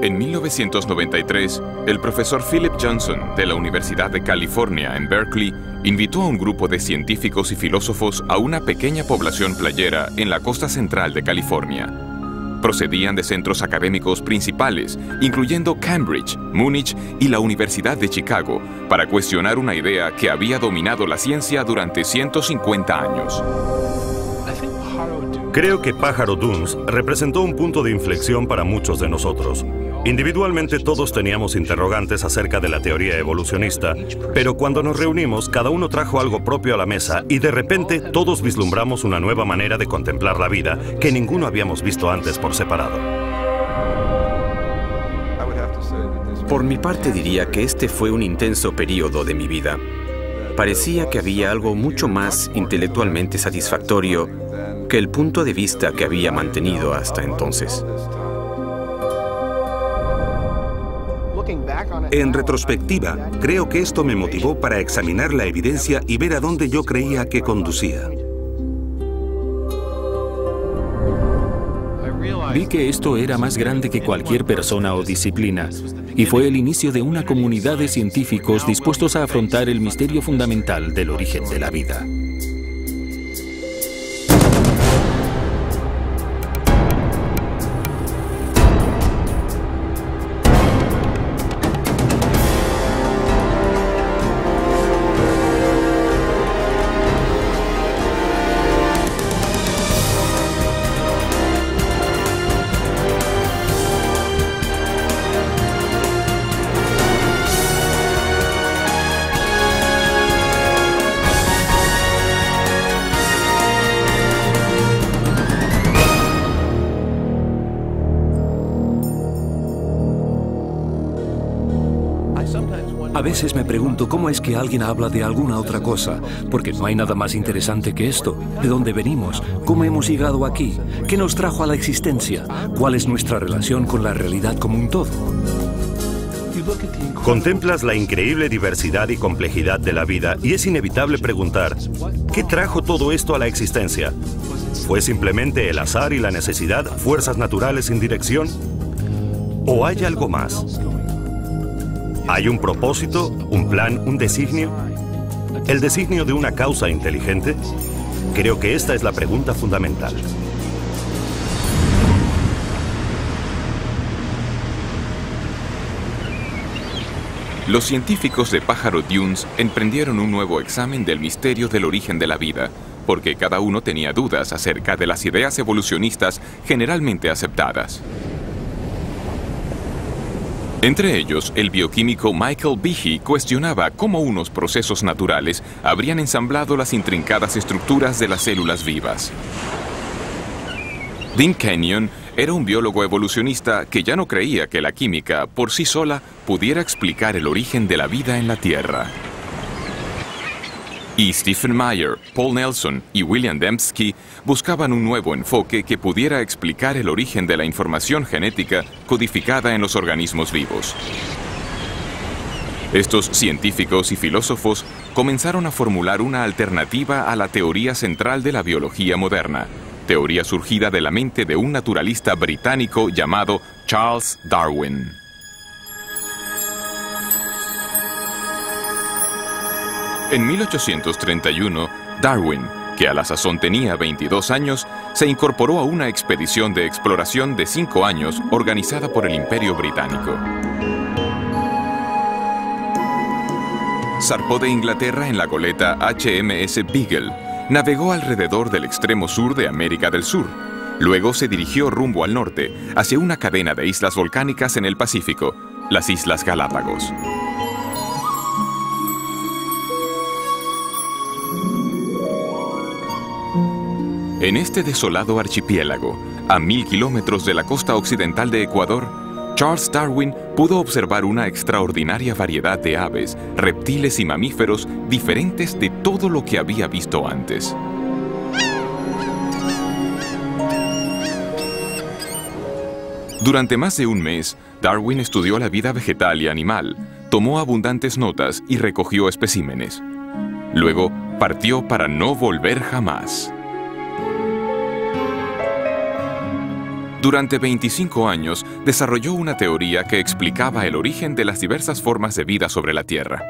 En 1993, el profesor Philip Johnson de la Universidad de California en Berkeley invitó a un grupo de científicos y filósofos a una pequeña población playera en la costa central de California. Procedían de centros académicos principales, incluyendo Cambridge, Múnich y la Universidad de Chicago, para cuestionar una idea que había dominado la ciencia durante 150 años. Creo que Pájaro Dunes representó un punto de inflexión para muchos de nosotros. Individualmente todos teníamos interrogantes acerca de la teoría evolucionista, pero cuando nos reunimos, cada uno trajo algo propio a la mesa y de repente todos vislumbramos una nueva manera de contemplar la vida que ninguno habíamos visto antes por separado. Por mi parte diría que este fue un intenso periodo de mi vida. Parecía que había algo mucho más intelectualmente satisfactorio que el punto de vista que había mantenido hasta entonces. En retrospectiva, creo que esto me motivó para examinar la evidencia y ver a dónde yo creía que conducía. Vi que esto era más grande que cualquier persona o disciplina, y fue el inicio de una comunidad de científicos dispuestos a afrontar el misterio fundamental del origen de la vida. A veces me pregunto cómo es que alguien habla de alguna otra cosa, porque no hay nada más interesante que esto. ¿De dónde venimos? ¿Cómo hemos llegado aquí? ¿Qué nos trajo a la existencia? ¿Cuál es nuestra relación con la realidad como un todo? Contemplas la increíble diversidad y complejidad de la vida y es inevitable preguntar, ¿qué trajo todo esto a la existencia? ¿Fue simplemente el azar y la necesidad, fuerzas naturales sin dirección? ¿O hay algo más? ¿Hay un propósito, un plan, un designio? ¿El designio de una causa inteligente? Creo que esta es la pregunta fundamental. Los científicos de Pájaro Dunes emprendieron un nuevo examen del misterio del origen de la vida, porque cada uno tenía dudas acerca de las ideas evolucionistas generalmente aceptadas. Entre ellos, el bioquímico Michael Behe cuestionaba cómo unos procesos naturales habrían ensamblado las intrincadas estructuras de las células vivas. Dean Kenyon era un biólogo evolucionista que ya no creía que la química, por sí sola, pudiera explicar el origen de la vida en la Tierra. Y Stephen Meyer, Paul Nelson y William Dembski buscaban un nuevo enfoque que pudiera explicar el origen de la información genética codificada en los organismos vivos. Estos científicos y filósofos comenzaron a formular una alternativa a la teoría central de la biología moderna, teoría surgida de la mente de un naturalista británico llamado Charles Darwin. En 1831, Darwin, que a la sazón tenía 22 años, se incorporó a una expedición de exploración de 5 años organizada por el Imperio Británico. Zarpó de Inglaterra en la goleta HMS Beagle, navegó alrededor del extremo sur de América del Sur. Luego se dirigió rumbo al norte, hacia una cadena de islas volcánicas en el Pacífico, las Islas Galápagos. En este desolado archipiélago, a 1000 kilómetros de la costa occidental de Ecuador, Charles Darwin pudo observar una extraordinaria variedad de aves, reptiles y mamíferos diferentes de todo lo que había visto antes. Durante más de un mes, Darwin estudió la vida vegetal y animal, tomó abundantes notas y recogió especímenes. Luego, partió para no volver jamás. Durante 25 años desarrolló una teoría que explicaba el origen de las diversas formas de vida sobre la Tierra.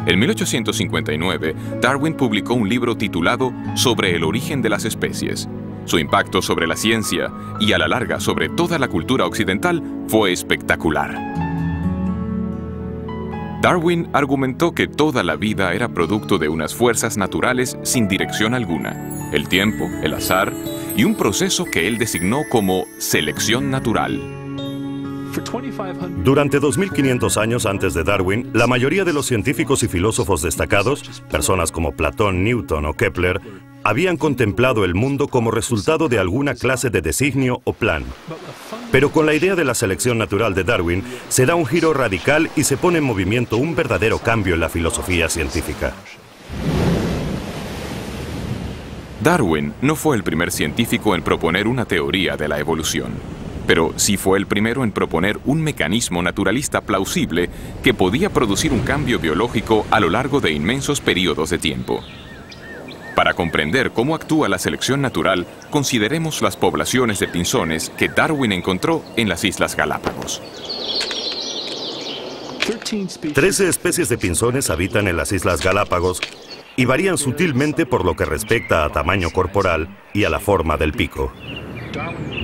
En 1859, Darwin publicó un libro titulado Sobre el origen de las especies. Su impacto sobre la ciencia y a la larga sobre toda la cultura occidental fue espectacular. Darwin argumentó que toda la vida era producto de unas fuerzas naturales sin dirección alguna, el tiempo, el azar y un proceso que él designó como selección natural. Durante 2500 años antes de Darwin, la mayoría de los científicos y filósofos destacados, personas como Platón, Newton o Kepler, habían contemplado el mundo como resultado de alguna clase de designio o plan. Pero con la idea de la selección natural de Darwin, se da un giro radical y se pone en movimiento un verdadero cambio en la filosofía científica. Darwin no fue el primer científico en proponer una teoría de la evolución, pero sí fue el primero en proponer un mecanismo naturalista plausible que podía producir un cambio biológico a lo largo de inmensos periodos de tiempo. Para comprender cómo actúa la selección natural, consideremos las poblaciones de pinzones que Darwin encontró en las Islas Galápagos. 13 especies de pinzones habitan en las Islas Galápagos y varían sutilmente por lo que respecta a tamaño corporal y a la forma del pico.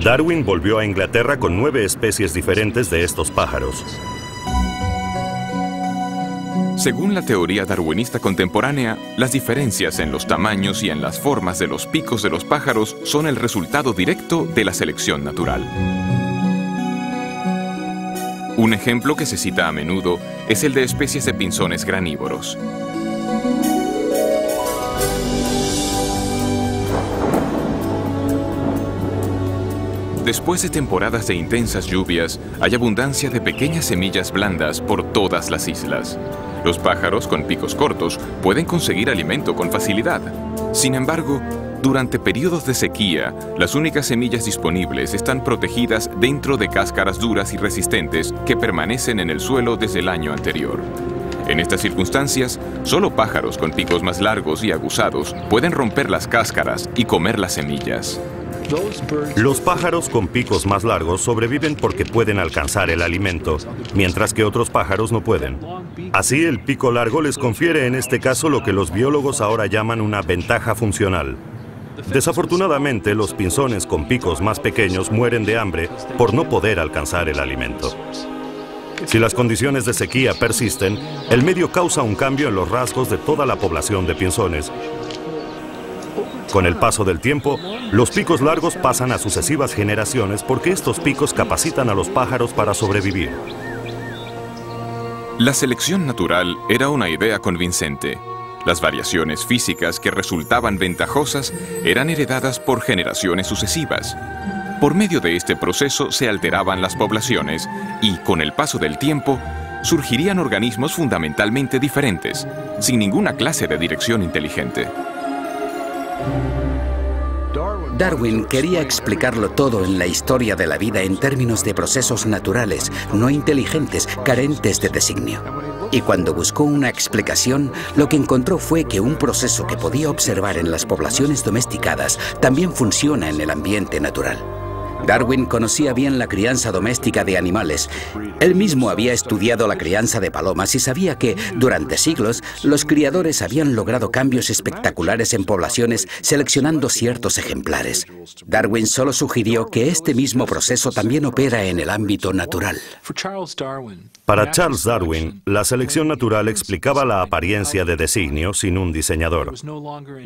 Darwin volvió a Inglaterra con 9 especies diferentes de estos pájaros. Según la teoría darwinista contemporánea, las diferencias en los tamaños y en las formas de los picos de los pájaros son el resultado directo de la selección natural. Un ejemplo que se cita a menudo es el de especies de pinzones granívoros. Después de temporadas de intensas lluvias, hay abundancia de pequeñas semillas blandas por todas las islas. Los pájaros con picos cortos pueden conseguir alimento con facilidad. Sin embargo, durante periodos de sequía, las únicas semillas disponibles están protegidas dentro de cáscaras duras y resistentes que permanecen en el suelo desde el año anterior. En estas circunstancias, solo pájaros con picos más largos y aguzados pueden romper las cáscaras y comer las semillas. Los pájaros con picos más largos sobreviven porque pueden alcanzar el alimento, mientras que otros pájaros no pueden. Así, el pico largo les confiere en este caso lo que los biólogos ahora llaman una ventaja funcional. Desafortunadamente, los pinzones con picos más pequeños mueren de hambre por no poder alcanzar el alimento. Si las condiciones de sequía persisten, el medio causa un cambio en los rasgos de toda la población de pinzones. Con el paso del tiempo, los picos largos pasan a sucesivas generaciones porque estos picos capacitan a los pájaros para sobrevivir. La selección natural era una idea convincente. Las variaciones físicas que resultaban ventajosas eran heredadas por generaciones sucesivas. Por medio de este proceso se alteraban las poblaciones y, con el paso del tiempo, surgirían organismos fundamentalmente diferentes, sin ninguna clase de dirección inteligente. Darwin quería explicarlo todo en la historia de la vida en términos de procesos naturales, no inteligentes, carentes de designio. Y cuando buscó una explicación, lo que encontró fue que un proceso que podía observar en las poblaciones domesticadas también funciona en el ambiente natural. Darwin conocía bien la crianza doméstica de animales. Él mismo había estudiado la crianza de palomas y sabía que, durante siglos, los criadores habían logrado cambios espectaculares en poblaciones seleccionando ciertos ejemplares. Darwin solo sugirió que este mismo proceso también opera en el ámbito natural. Para Charles Darwin, la selección natural explicaba la apariencia de designio sin un diseñador.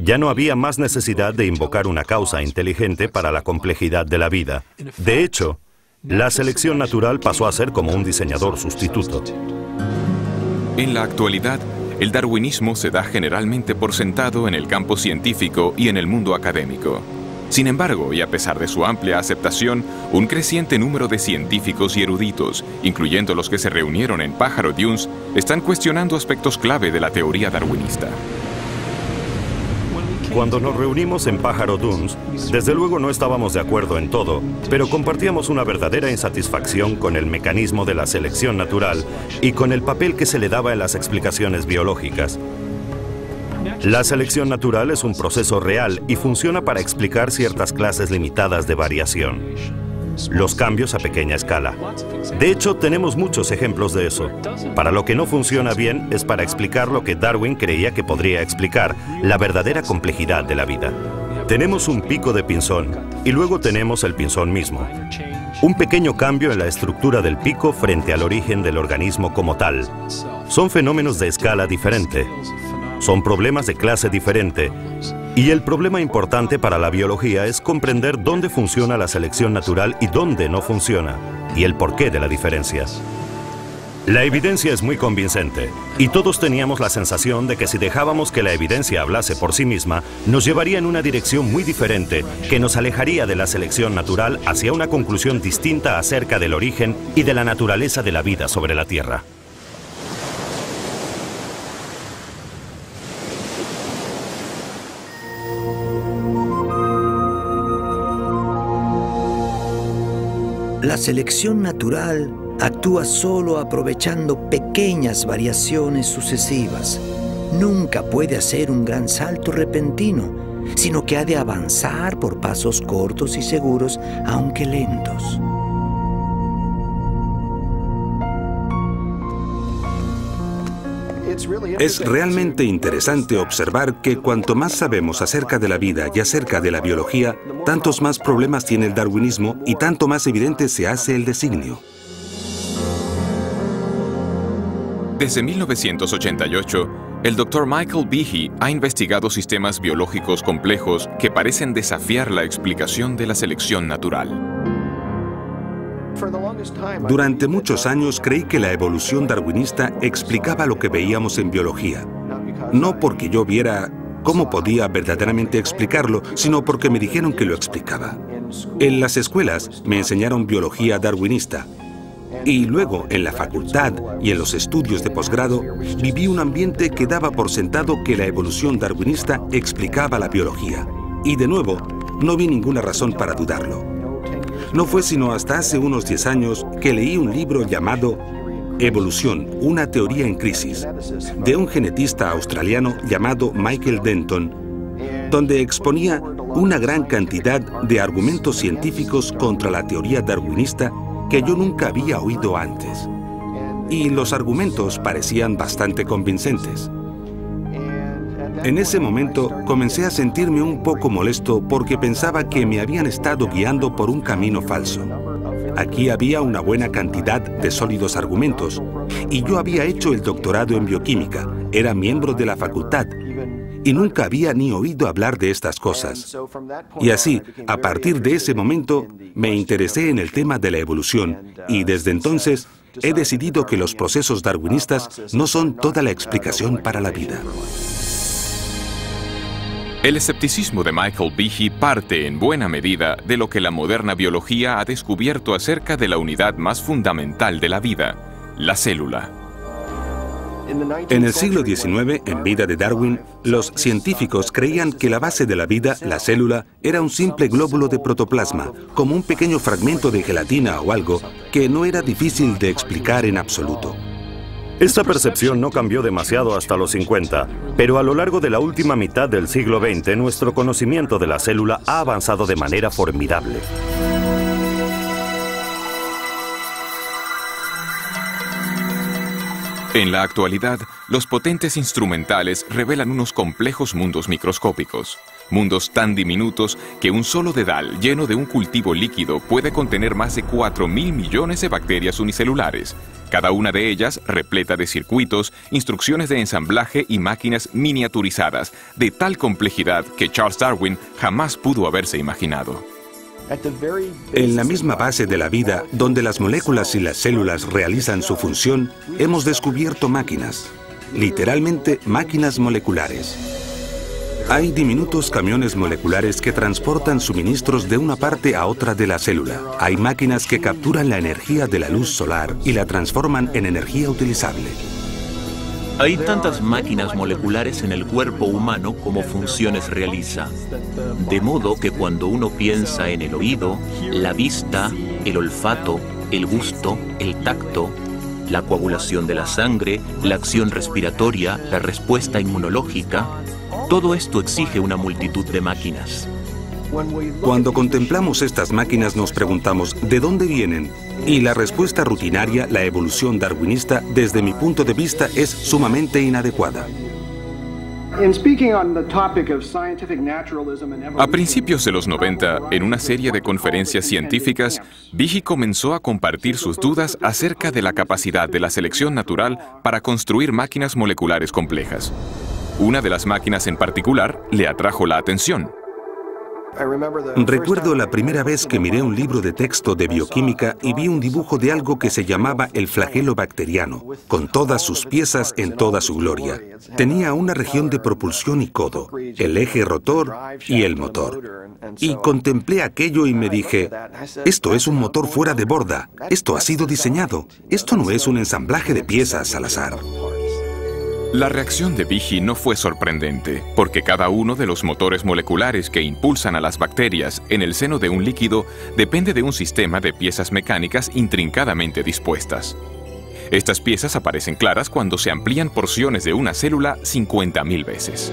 Ya no había más necesidad de invocar una causa inteligente para la complejidad de la vida. De hecho, la selección natural pasó a ser como un diseñador sustituto. En la actualidad, el darwinismo se da generalmente por sentado en el campo científico y en el mundo académico. Sin embargo, y a pesar de su amplia aceptación, un creciente número de científicos y eruditos, incluyendo los que se reunieron en Pájaro Dunes, están cuestionando aspectos clave de la teoría darwinista. Cuando nos reunimos en Pájaro Dunes, desde luego no estábamos de acuerdo en todo, pero compartíamos una verdadera insatisfacción con el mecanismo de la selección natural y con el papel que se le daba en las explicaciones biológicas. La selección natural es un proceso real y funciona para explicar ciertas clases limitadas de variación. los cambios a pequeña escala. De hecho, tenemos muchos ejemplos de eso. Para lo que no funciona bien es para explicar lo que Darwin creía que podría explicar, la verdadera complejidad de la vida. Tenemos un pico de pinzón y luego tenemos el pinzón mismo. Un pequeño cambio en la estructura del pico frente al origen del organismo como tal. Son fenómenos de escala diferente. Son problemas de clase diferente. Y el problema importante para la biología es comprender dónde funciona la selección natural y dónde no funciona, y el porqué de la diferencia. La evidencia es muy convincente, y todos teníamos la sensación de que si dejábamos que la evidencia hablase por sí misma, nos llevaría en una dirección muy diferente, que nos alejaría de la selección natural hacia una conclusión distinta acerca del origen y de la naturaleza de la vida sobre la Tierra. La selección natural actúa solo aprovechando pequeñas variaciones sucesivas. Nunca puede hacer un gran salto repentino, sino que ha de avanzar por pasos cortos y seguros, aunque lentos. Es realmente interesante observar que cuanto más sabemos acerca de la vida y acerca de la biología, tantos más problemas tiene el darwinismo y tanto más evidente se hace el designio. Desde 1988, el Dr. Michael Behe ha investigado sistemas biológicos complejos que parecen desafiar la explicación de la selección natural. Durante muchos años creí que la evolución darwinista explicaba lo que veíamos en biología. No porque yo viera cómo podía verdaderamente explicarlo, sino porque me dijeron que lo explicaba. En las escuelas me enseñaron biología darwinista. Y luego, en la facultad y en los estudios de posgrado, viví un ambiente que daba por sentado que la evolución darwinista explicaba la biología. Y de nuevo, no vi ninguna razón para dudarlo. No fue sino hasta hace unos 10 años que leí un libro llamado Evolución, una teoría en crisis, de un genetista australiano llamado Michael Denton, donde exponía una gran cantidad de argumentos científicos contra la teoría darwinista que yo nunca había oído antes. Y los argumentos parecían bastante convincentes. En ese momento comencé a sentirme un poco molesto porque pensaba que me habían estado guiando por un camino falso. Aquí había una buena cantidad de sólidos argumentos y yo había hecho el doctorado en bioquímica, era miembro de la facultad y nunca había ni oído hablar de estas cosas. Y así, a partir de ese momento, me interesé en el tema de la evolución y desde entonces he decidido que los procesos darwinistas no son toda la explicación para la vida. El escepticismo de Michael Behe parte en buena medida de lo que la moderna biología ha descubierto acerca de la unidad más fundamental de la vida, la célula. En el siglo XIX, en vida de Darwin, los científicos creían que la base de la vida, la célula, era un simple glóbulo de protoplasma, como un pequeño fragmento de gelatina o algo que no era difícil de explicar en absoluto. Esta percepción no cambió demasiado hasta los 50, pero a lo largo de la última mitad del siglo XX, nuestro conocimiento de la célula ha avanzado de manera formidable. En la actualidad, los potentes instrumentales revelan unos complejos mundos microscópicos. Mundos tan diminutos que un solo dedal lleno de un cultivo líquido puede contener más de 4.000 millones de bacterias unicelulares, cada una de ellas repleta de circuitos, instrucciones de ensamblaje y máquinas miniaturizadas, de tal complejidad que Charles Darwin jamás pudo haberse imaginado. En la misma base de la vida, donde las moléculas y las células realizan su función, hemos descubierto máquinas, literalmente máquinas moleculares. Hay diminutos camiones moleculares que transportan suministros de una parte a otra de la célula. Hay máquinas que capturan la energía de la luz solar y la transforman en energía utilizable. Hay tantas máquinas moleculares en el cuerpo humano como funciones realiza. De modo que cuando uno piensa en el oído, la vista, el olfato, el gusto, el tacto, la coagulación de la sangre, la acción respiratoria, la respuesta inmunológica, todo esto exige una multitud de máquinas. Cuando contemplamos estas máquinas nos preguntamos ¿de dónde vienen? Y la respuesta rutinaria, la evolución darwinista, desde mi punto de vista, es sumamente inadecuada. A principios de los 90, en una serie de conferencias científicas, Behe comenzó a compartir sus dudas acerca de la capacidad de la selección natural para construir máquinas moleculares complejas. Una de las máquinas en particular le atrajo la atención. Recuerdo la primera vez que miré un libro de texto de bioquímica y vi un dibujo de algo que se llamaba el flagelo bacteriano, con todas sus piezas en toda su gloria. Tenía una región de propulsión y codo, el eje rotor y el motor. Y contemplé aquello y me dije, esto es un motor fuera de borda, esto ha sido diseñado, esto no es un ensamblaje de piezas al azar. La reacción de Behe no fue sorprendente, porque cada uno de los motores moleculares que impulsan a las bacterias en el seno de un líquido depende de un sistema de piezas mecánicas intrincadamente dispuestas. Estas piezas aparecen claras cuando se amplían porciones de una célula 50.000 veces.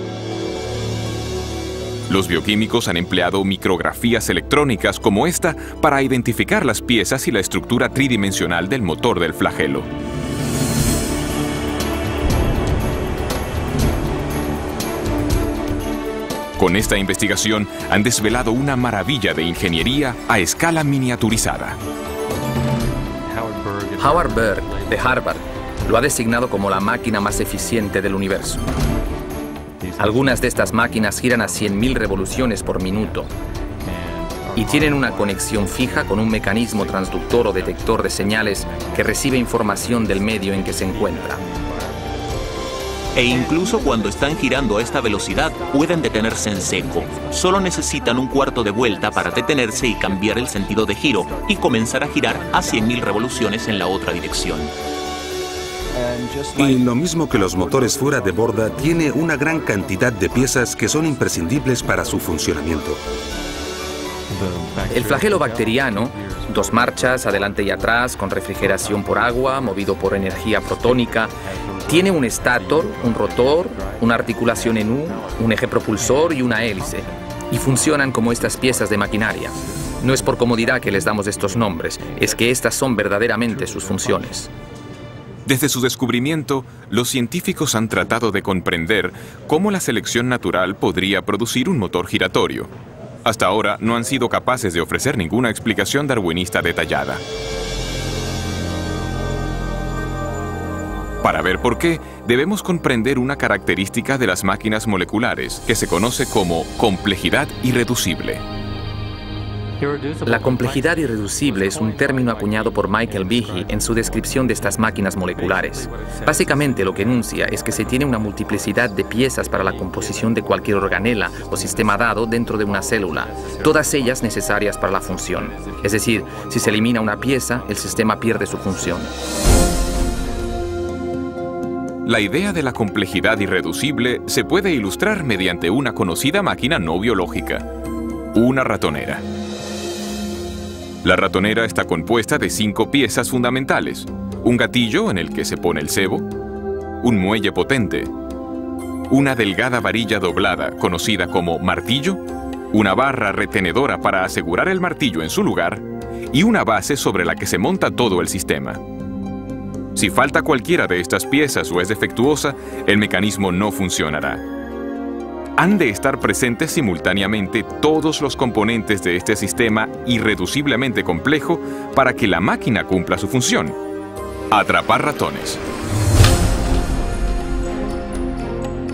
Los bioquímicos han empleado micrografías electrónicas como esta para identificar las piezas y la estructura tridimensional del motor del flagelo. Con esta investigación han desvelado una maravilla de ingeniería a escala miniaturizada. Howard Berg, de Harvard, lo ha designado como la máquina más eficiente del universo. Algunas de estas máquinas giran a 100.000 revoluciones por minuto y tienen una conexión fija con un mecanismo transductor o detector de señales que recibe información del medio en que se encuentra. E incluso cuando están girando a esta velocidad, pueden detenerse en seco. Solo necesitan un cuarto de vuelta para detenerse y cambiar el sentido de giro y comenzar a girar a 100.000 revoluciones en la otra dirección. Y lo mismo que los motores fuera de borda, tiene una gran cantidad de piezas que son imprescindibles para su funcionamiento. El flagelo bacteriano, 2 marchas, adelante y atrás, con refrigeración por agua, movido por energía protónica, tiene un estator, un rotor, una articulación en U, un eje propulsor y una hélice, y funcionan como estas piezas de maquinaria. No es por comodidad que les damos estos nombres, es que estas son verdaderamente sus funciones. Desde su descubrimiento, los científicos han tratado de comprender cómo la selección natural podría producir un motor giratorio. Hasta ahora no han sido capaces de ofrecer ninguna explicación darwinista detallada. Para ver por qué, debemos comprender una característica de las máquinas moleculares que se conoce como complejidad irreducible. La complejidad irreducible es un término acuñado por Michael Behe en su descripción de estas máquinas moleculares. Básicamente lo que enuncia es que se tiene una multiplicidad de piezas para la composición de cualquier organela o sistema dado dentro de una célula, todas ellas necesarias para la función. Es decir, si se elimina una pieza, el sistema pierde su función. La idea de la complejidad irreducible se puede ilustrar mediante una conocida máquina no biológica, una ratonera. La ratonera está compuesta de 5 piezas fundamentales: un gatillo en el que se pone el cebo, un muelle potente, una delgada varilla doblada conocida como martillo, una barra retenedora para asegurar el martillo en su lugar y una base sobre la que se monta todo el sistema. Si falta cualquiera de estas piezas o es defectuosa, el mecanismo no funcionará. Han de estar presentes simultáneamente todos los componentes de este sistema irreduciblemente complejo para que la máquina cumpla su función: atrapar ratones.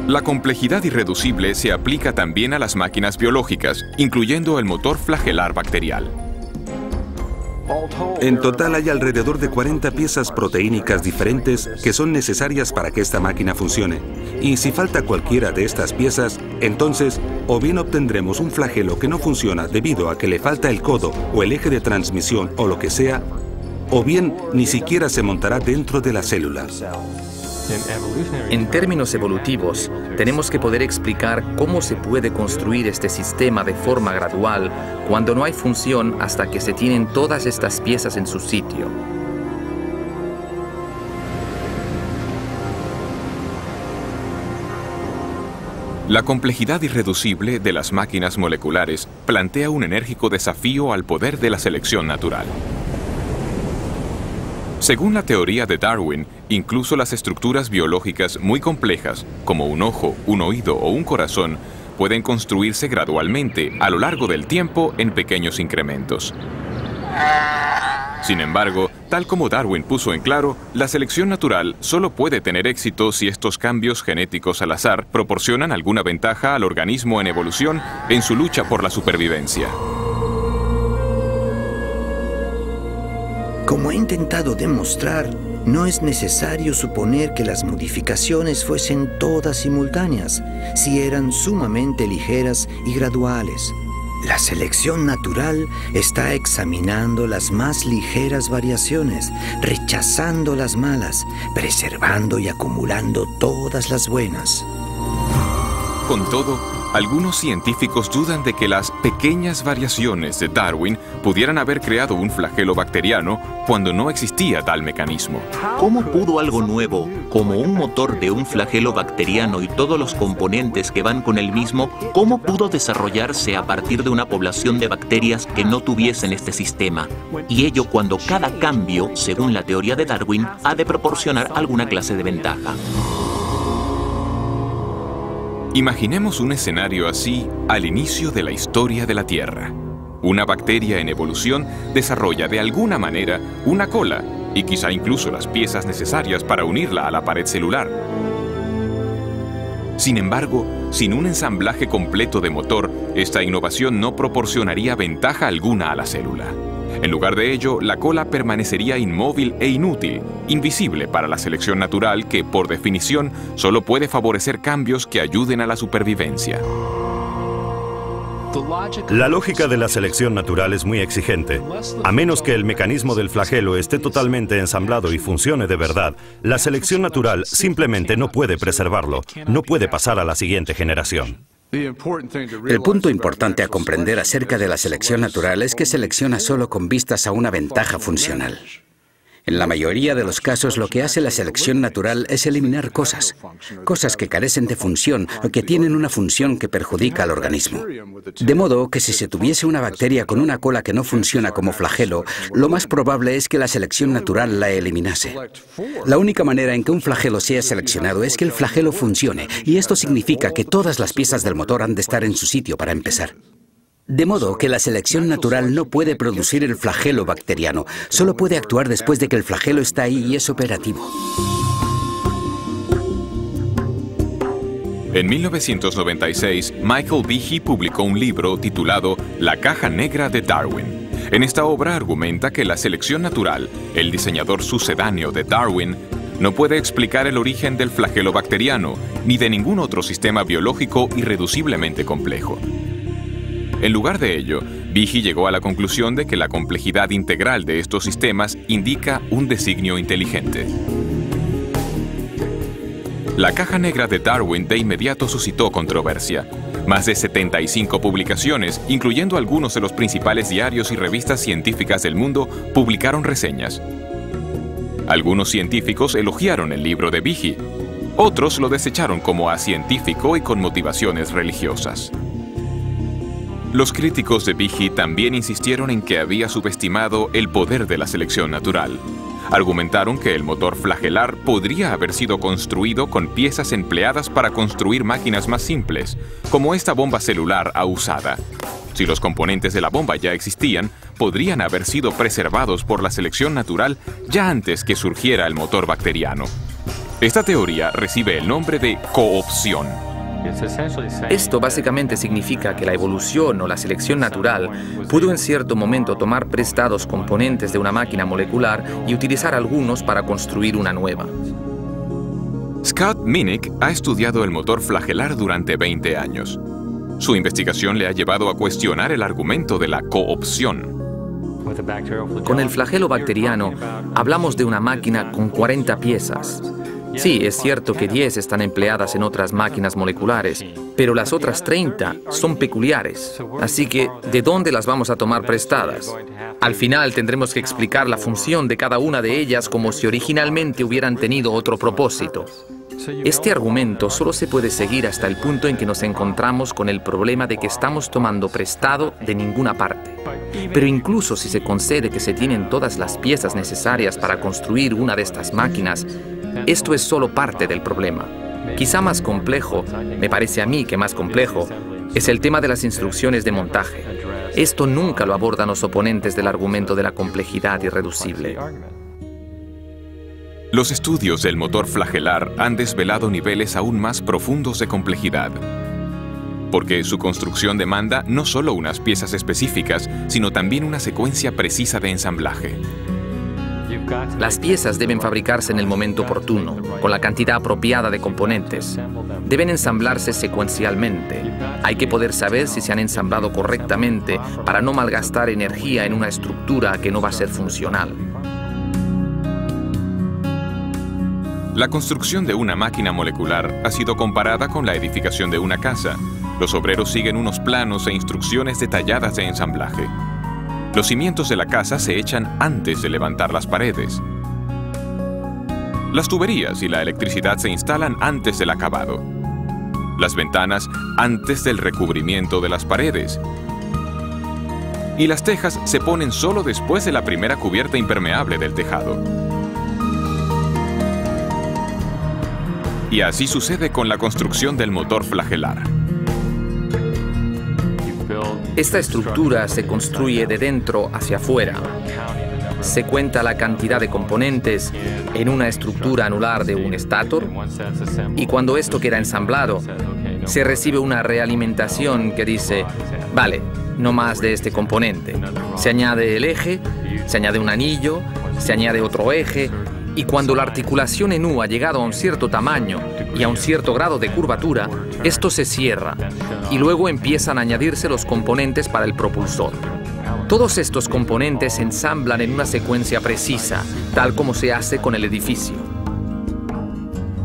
La complejidad irreducible se aplica también a las máquinas biológicas, incluyendo el motor flagelar bacterial. En total hay alrededor de 40 piezas proteínicas diferentes que son necesarias para que esta máquina funcione. Y si falta cualquiera de estas piezas, entonces o bien obtendremos un flagelo que no funciona debido a que le falta el codo o el eje de transmisión o lo que sea, o bien ni siquiera se montará dentro de la célula. En términos evolutivos, tenemos que poder explicar cómo se puede construir este sistema de forma gradual cuando no hay función hasta que se tienen todas estas piezas en su sitio. La complejidad irreducible de las máquinas moleculares plantea un enérgico desafío al poder de la selección natural. Según la teoría de Darwin, incluso las estructuras biológicas muy complejas, como un ojo, un oído o un corazón, pueden construirse gradualmente a lo largo del tiempo en pequeños incrementos. Sin embargo, tal como Darwin puso en claro, la selección natural solo puede tener éxito si estos cambios genéticos al azar proporcionan alguna ventaja al organismo en evolución en su lucha por la supervivencia. Como he intentado demostrar, no es necesario suponer que las modificaciones fuesen todas simultáneas, si eran sumamente ligeras y graduales. La selección natural está examinando las más ligeras variaciones, rechazando las malas, preservando y acumulando todas las buenas. Con todo, algunos científicos dudan de que las pequeñas variaciones de Darwin pudieran haber creado un flagelo bacteriano cuando no existía tal mecanismo. ¿Cómo pudo algo nuevo, como un motor de un flagelo bacteriano y todos los componentes que van con el mismo, cómo pudo desarrollarse a partir de una población de bacterias que no tuviesen este sistema? Y ello cuando cada cambio, según la teoría de Darwin, ha de proporcionar alguna clase de ventaja. Imaginemos un escenario así al inicio de la historia de la Tierra. Una bacteria en evolución desarrolla de alguna manera una cola y quizá incluso las piezas necesarias para unirla a la pared celular. Sin embargo, sin un ensamblaje completo de motor, esta innovación no proporcionaría ventaja alguna a la célula. En lugar de ello, la cola permanecería inmóvil e inútil, invisible para la selección natural que, por definición, solo puede favorecer cambios que ayuden a la supervivencia. La lógica de la selección natural es muy exigente. A menos que el mecanismo del flagelo esté totalmente ensamblado y funcione de verdad, la selección natural simplemente no puede preservarlo, no puede pasar a la siguiente generación. El punto importante a comprender acerca de la selección natural es que selecciona solo con vistas a una ventaja funcional. En la mayoría de los casos, lo que hace la selección natural es eliminar cosas que carecen de función o que tienen una función que perjudica al organismo. De modo que si se tuviese una bacteria con una cola que no funciona como flagelo, lo más probable es que la selección natural la eliminase. La única manera en que un flagelo sea seleccionado es que el flagelo funcione, y esto significa que todas las piezas del motor han de estar en su sitio para empezar. De modo que la selección natural no puede producir el flagelo bacteriano, solo puede actuar después de que el flagelo está ahí y es operativo. En 1996, Michael Behe publicó un libro titulado La caja negra de Darwin. En esta obra argumenta que la selección natural, el diseñador sucedáneo de Darwin, no puede explicar el origen del flagelo bacteriano ni de ningún otro sistema biológico irreduciblemente complejo. En lugar de ello, Behe llegó a la conclusión de que la complejidad integral de estos sistemas indica un designio inteligente. La caja negra de Darwin de inmediato suscitó controversia. Más de 75 publicaciones, incluyendo algunos de los principales diarios y revistas científicas del mundo, publicaron reseñas. Algunos científicos elogiaron el libro de Behe, otros lo desecharon como acientífico y con motivaciones religiosas. Los críticos de Behe también insistieron en que había subestimado el poder de la selección natural. Argumentaron que el motor flagelar podría haber sido construido con piezas empleadas para construir máquinas más simples, como esta bomba celular usada. Si los componentes de la bomba ya existían, podrían haber sido preservados por la selección natural ya antes que surgiera el motor bacteriano. Esta teoría recibe el nombre de coopción. Esto básicamente significa que la evolución o la selección natural pudo en cierto momento tomar prestados componentes de una máquina molecular y utilizar algunos para construir una nueva. Scott Minnick ha estudiado el motor flagelar durante 20 años. Su investigación le ha llevado a cuestionar el argumento de la coopción. Con el flagelo bacteriano, hablamos de una máquina con 40 piezas. Sí, es cierto que 10 están empleadas en otras máquinas moleculares, pero las otras 30 son peculiares. Así que, ¿de dónde las vamos a tomar prestadas? Al final tendremos que explicar la función de cada una de ellas como si originalmente hubieran tenido otro propósito. Este argumento solo se puede seguir hasta el punto en que nos encontramos con el problema de que estamos tomando prestado de ninguna parte. Pero incluso si se concede que se tienen todas las piezas necesarias para construir una de estas máquinas, esto es solo parte del problema. Quizá más complejo, me parece a mí que más complejo, es el tema de las instrucciones de montaje. Esto nunca lo abordan los oponentes del argumento de la complejidad irreducible. Los estudios del motor flagelar han desvelado niveles aún más profundos de complejidad, porque su construcción demanda no solo unas piezas específicas, sino también una secuencia precisa de ensamblaje. Las piezas deben fabricarse en el momento oportuno, con la cantidad apropiada de componentes. Deben ensamblarse secuencialmente. Hay que poder saber si se han ensamblado correctamente para no malgastar energía en una estructura que no va a ser funcional. La construcción de una máquina molecular ha sido comparada con la edificación de una casa. Los obreros siguen unos planos e instrucciones detalladas de ensamblaje. Los cimientos de la casa se echan antes de levantar las paredes. Las tuberías y la electricidad se instalan antes del acabado. Las ventanas antes del recubrimiento de las paredes. Y las tejas se ponen solo después de la primera cubierta impermeable del tejado. Y así sucede con la construcción del motor flagelar. Esta estructura se construye de dentro hacia afuera. Se cuenta la cantidad de componentes en una estructura anular de un estator y cuando esto queda ensamblado, se recibe una realimentación que dice, vale, no más de este componente. Se añade el eje, se añade un anillo, se añade otro eje y cuando la articulación en U ha llegado a un cierto tamaño y a un cierto grado de curvatura, esto se cierra y luego empiezan a añadirse los componentes para el propulsor. Todos estos componentes se ensamblan en una secuencia precisa, tal como se hace con el edificio.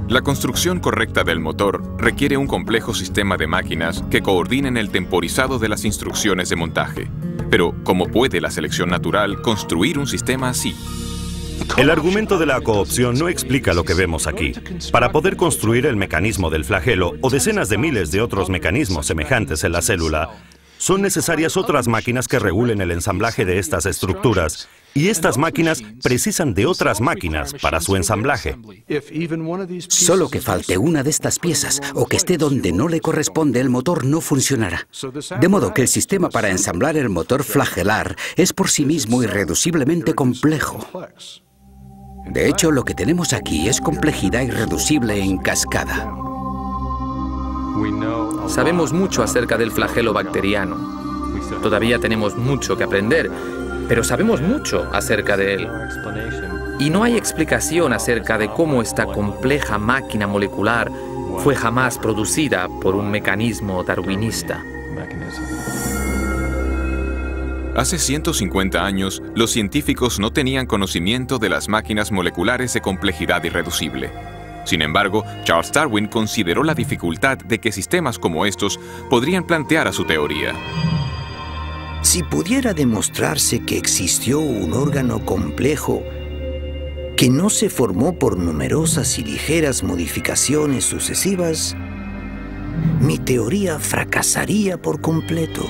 La construcción correcta del motor requiere un complejo sistema de máquinas que coordinen el temporizado de las instrucciones de montaje. Pero, ¿cómo puede la selección natural construir un sistema así? El argumento de la coopción no explica lo que vemos aquí. Para poder construir el mecanismo del flagelo o decenas de miles de otros mecanismos semejantes en la célula, son necesarias otras máquinas que regulen el ensamblaje de estas estructuras, y estas máquinas precisan de otras máquinas para su ensamblaje. Solo que falte una de estas piezas o que esté donde no le corresponde, el motor no funcionará. De modo que el sistema para ensamblar el motor flagelar es por sí mismo irreduciblemente complejo. De hecho, lo que tenemos aquí es complejidad irreducible en cascada. Sabemos mucho acerca del flagelo bacteriano. Todavía tenemos mucho que aprender, pero sabemos mucho acerca de él. Y no hay explicación acerca de cómo esta compleja máquina molecular fue jamás producida por un mecanismo darwinista. Hace 150 años, los científicos no tenían conocimiento de las máquinas moleculares de complejidad irreducible. Sin embargo, Charles Darwin consideró la dificultad de que sistemas como estos podrían plantear a su teoría. Si pudiera demostrarse que existió un órgano complejo que no se formó por numerosas y ligeras modificaciones sucesivas, mi teoría fracasaría por completo.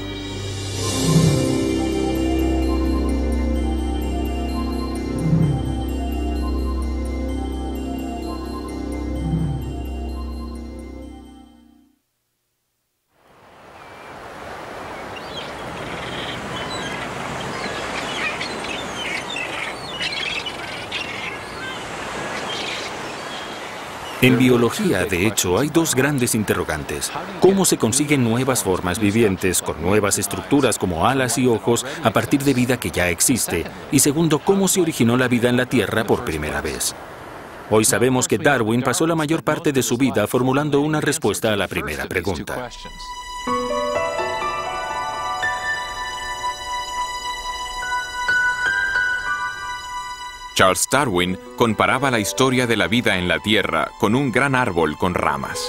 En biología, de hecho, hay dos grandes interrogantes. ¿Cómo se consiguen nuevas formas vivientes con nuevas estructuras como alas y ojos a partir de vida que ya existe? Y segundo, ¿cómo se originó la vida en la Tierra por primera vez? Hoy sabemos que Darwin pasó la mayor parte de su vida formulando una respuesta a la primera pregunta. Charles Darwin comparaba la historia de la vida en la Tierra con un gran árbol con ramas.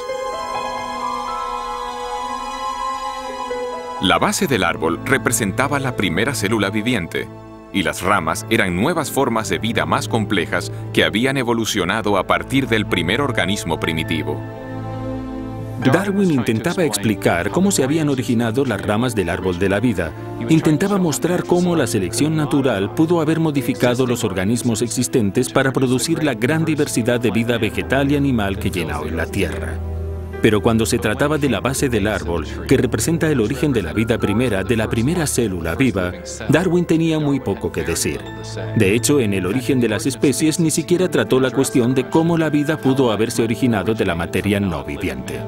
La base del árbol representaba la primera célula viviente. y las ramas eran nuevas formas de vida más complejas que habían evolucionado a partir del primer organismo primitivo. Darwin intentaba explicar cómo se habían originado las ramas del árbol de la vida. Intentaba mostrar cómo la selección natural pudo haber modificado los organismos existentes para producir la gran diversidad de vida vegetal y animal que llena hoy la Tierra. Pero cuando se trataba de la base del árbol, que representa el origen de la vida primera, de la primera célula viva, Darwin tenía muy poco que decir. De hecho, en El origen de las especies ni siquiera trató la cuestión de cómo la vida pudo haberse originado de la materia no viviente.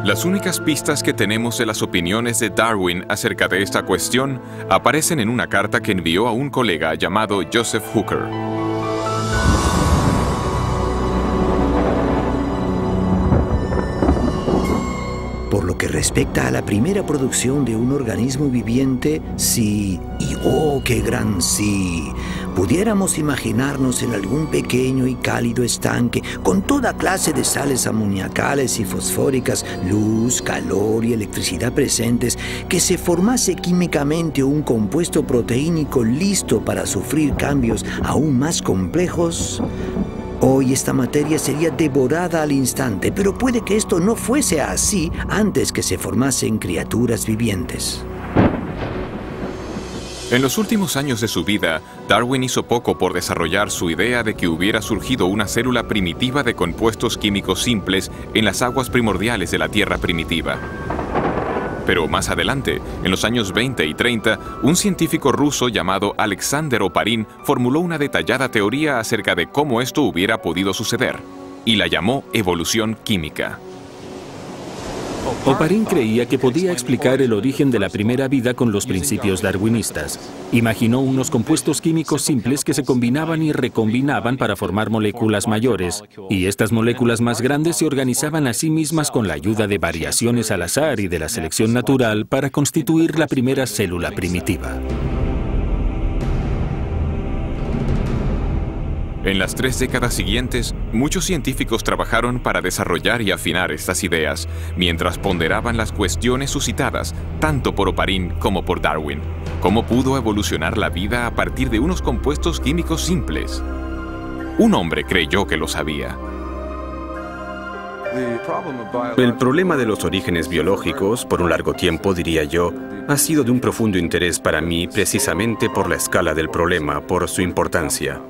Las únicas pistas que tenemos de las opiniones de Darwin acerca de esta cuestión aparecen en una carta que envió a un colega llamado Joseph Hooker. Por lo que respecta a la primera producción de un organismo viviente, sí, y oh, qué gran sí, pudiéramos imaginarnos en algún pequeño y cálido estanque con toda clase de sales amoniacales y fosfóricas, luz, calor y electricidad presentes, que se formase químicamente un compuesto proteínico listo para sufrir cambios aún más complejos. Hoy esta materia sería devorada al instante, pero puede que esto no fuese así antes que se formasen criaturas vivientes. En los últimos años de su vida, Darwin hizo poco por desarrollar su idea de que hubiera surgido una célula primitiva de compuestos químicos simples en las aguas primordiales de la Tierra primitiva. Pero más adelante, en los años 20 y 30, un científico ruso llamado Alexander Oparin formuló una detallada teoría acerca de cómo esto hubiera podido suceder, y la llamó evolución química. Oparin creía que podía explicar el origen de la primera vida con los principios darwinistas. Imaginó unos compuestos químicos simples que se combinaban y recombinaban para formar moléculas mayores, y estas moléculas más grandes se organizaban a sí mismas con la ayuda de variaciones al azar y de la selección natural para constituir la primera célula primitiva. En las 3 décadas siguientes, muchos científicos trabajaron para desarrollar y afinar estas ideas, mientras ponderaban las cuestiones suscitadas tanto por Oparin como por Darwin. ¿Cómo pudo evolucionar la vida a partir de unos compuestos químicos simples? Un hombre creyó que lo sabía. El problema de los orígenes biológicos, por un largo tiempo, diría yo, ha sido de un profundo interés para mí precisamente por la escala del problema, por su importancia.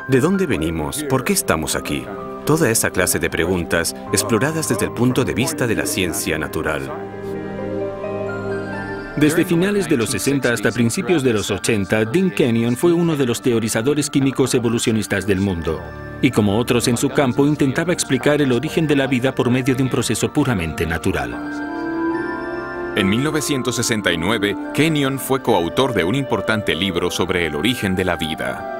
¿De dónde venimos? ¿Por qué estamos aquí? Toda esa clase de preguntas exploradas desde el punto de vista de la ciencia natural. Desde finales de los 60 hasta principios de los 80, Dean Kenyon fue uno de los teorizadores químicos evolucionistas del mundo. Y como otros en su campo, intentaba explicar el origen de la vida por medio de un proceso puramente natural. En 1969, Kenyon fue coautor de un importante libro sobre el origen de la vida.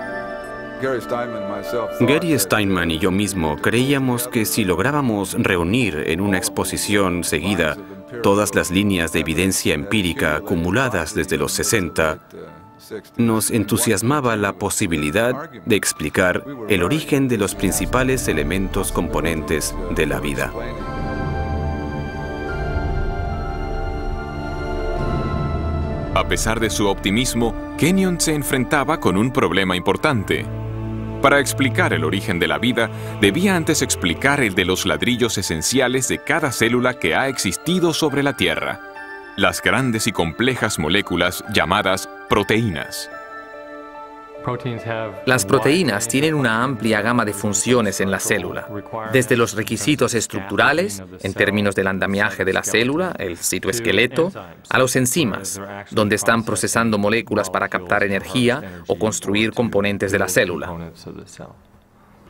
Gary Steinman y yo mismo creíamos que si lográbamos reunir en una exposición seguida todas las líneas de evidencia empírica acumuladas desde los 60, nos entusiasmaba la posibilidad de explicar el origen de los principales elementos componentes de la vida. A pesar de su optimismo, Kenyon se enfrentaba con un problema importante. Para explicar el origen de la vida, debía antes explicar el de los ladrillos esenciales de cada célula que ha existido sobre la Tierra, las grandes y complejas moléculas llamadas proteínas. Las proteínas tienen una amplia gama de funciones en la célula, desde los requisitos estructurales, en términos del andamiaje de la célula, el citoesqueleto, a los enzimas, donde están procesando moléculas para captar energía o construir componentes de la célula.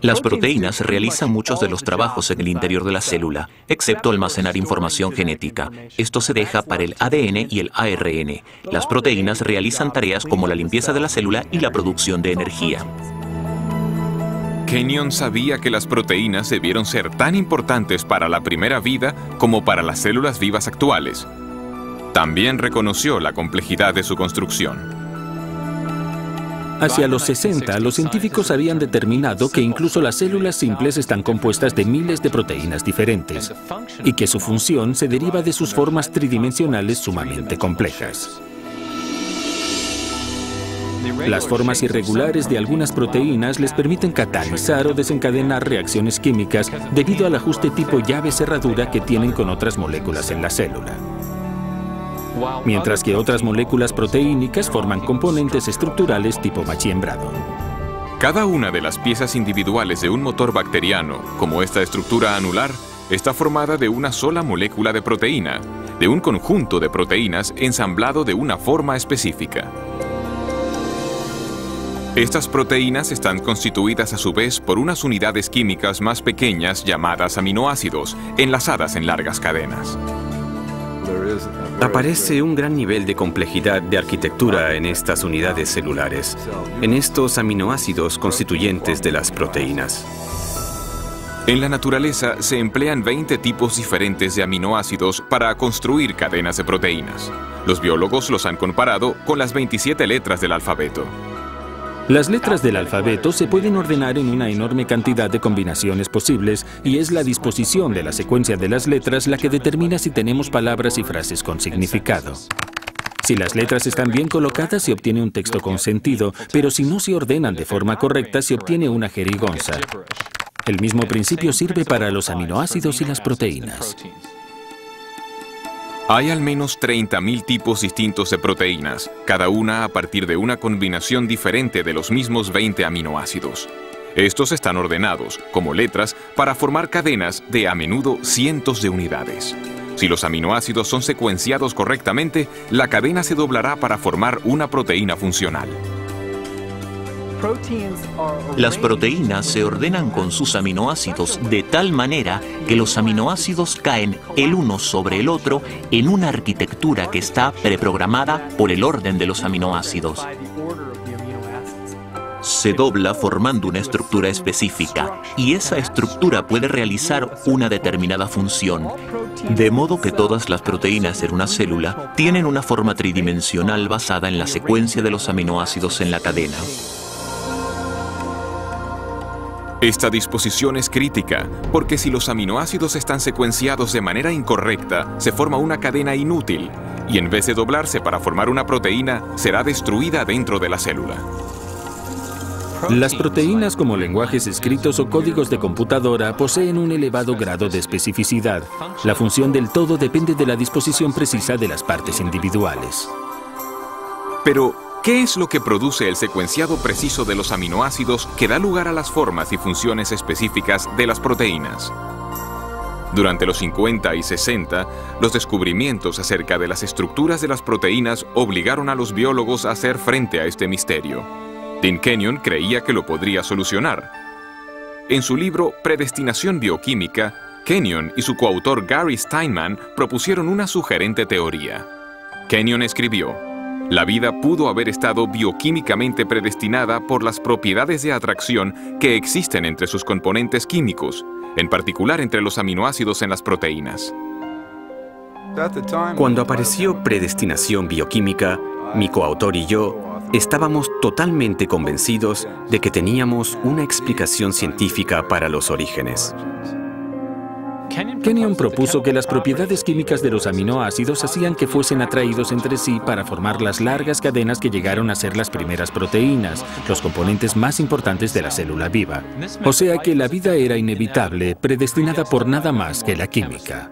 Las proteínas realizan muchos de los trabajos en el interior de la célula, excepto almacenar información genética. Esto se deja para el ADN y el ARN. Las proteínas realizan tareas como la limpieza de la célula y la producción de energía. Kenyon sabía que las proteínas debieron ser tan importantes para la primera vida como para las células vivas actuales. También reconoció la complejidad de su construcción. Hacia los 60, los científicos habían determinado que incluso las células simples están compuestas de miles de proteínas diferentes y que su función se deriva de sus formas tridimensionales sumamente complejas. Las formas irregulares de algunas proteínas les permiten catalizar o desencadenar reacciones químicas debido al ajuste tipo llave-cerradura que tienen con otras moléculas en la célula. Mientras que otras moléculas proteínicas forman componentes estructurales tipo machembrado. Cada una de las piezas individuales de un motor bacteriano, como esta estructura anular, está formada de una sola molécula de proteína, de un conjunto de proteínas ensamblado de una forma específica. Estas proteínas están constituidas a su vez por unas unidades químicas más pequeñas llamadas aminoácidos, enlazadas en largas cadenas. Aparece un gran nivel de complejidad de arquitectura en estas unidades celulares, en estos aminoácidos constituyentes de las proteínas. En la naturaleza se emplean 20 tipos diferentes de aminoácidos para construir cadenas de proteínas. Los biólogos los han comparado con las 27 letras del alfabeto. Las letras del alfabeto se pueden ordenar en una enorme cantidad de combinaciones posibles y es la disposición de la secuencia de las letras la que determina si tenemos palabras y frases con significado. Si las letras están bien colocadas se obtiene un texto con sentido, pero si no se ordenan de forma correcta se obtiene una jerigonza. El mismo principio sirve para los aminoácidos y las proteínas. Hay al menos 30.000 tipos distintos de proteínas, cada una a partir de una combinación diferente de los mismos 20 aminoácidos. Estos están ordenados, como letras, para formar cadenas de a menudo cientos de unidades. Si los aminoácidos son secuenciados correctamente, la cadena se doblará para formar una proteína funcional. Las proteínas se ordenan con sus aminoácidos de tal manera que los aminoácidos caen el uno sobre el otro en una arquitectura que está preprogramada por el orden de los aminoácidos. Se dobla formando una estructura específica y esa estructura puede realizar una determinada función, de modo que todas las proteínas en una célula tienen una forma tridimensional basada en la secuencia de los aminoácidos en la cadena. Esta disposición es crítica, porque si los aminoácidos están secuenciados de manera incorrecta, se forma una cadena inútil, y en vez de doblarse para formar una proteína, será destruida dentro de la célula. Las proteínas, como lenguajes escritos o códigos de computadora, poseen un elevado grado de especificidad. La función del todo depende de la disposición precisa de las partes individuales. Pero, ¿qué es lo que produce el secuenciado preciso de los aminoácidos que da lugar a las formas y funciones específicas de las proteínas? Durante los 50 y 60, los descubrimientos acerca de las estructuras de las proteínas obligaron a los biólogos a hacer frente a este misterio. Dean Kenyon creía que lo podría solucionar. En su libro Predestinación bioquímica, Kenyon y su coautor Gary Steinman propusieron una sugerente teoría. Kenyon escribió: la vida pudo haber estado bioquímicamente predestinada por las propiedades de atracción que existen entre sus componentes químicos, en particular entre los aminoácidos en las proteínas. Cuando apareció Predestinación bioquímica, mi coautor y yo estábamos totalmente convencidos de que teníamos una explicación científica para los orígenes. Kenyon propuso que las propiedades químicas de los aminoácidos hacían que fuesen atraídos entre sí para formar las largas cadenas que llegaron a ser las primeras proteínas, los componentes más importantes de la célula viva. O sea que la vida era inevitable, predestinada por nada más que la química.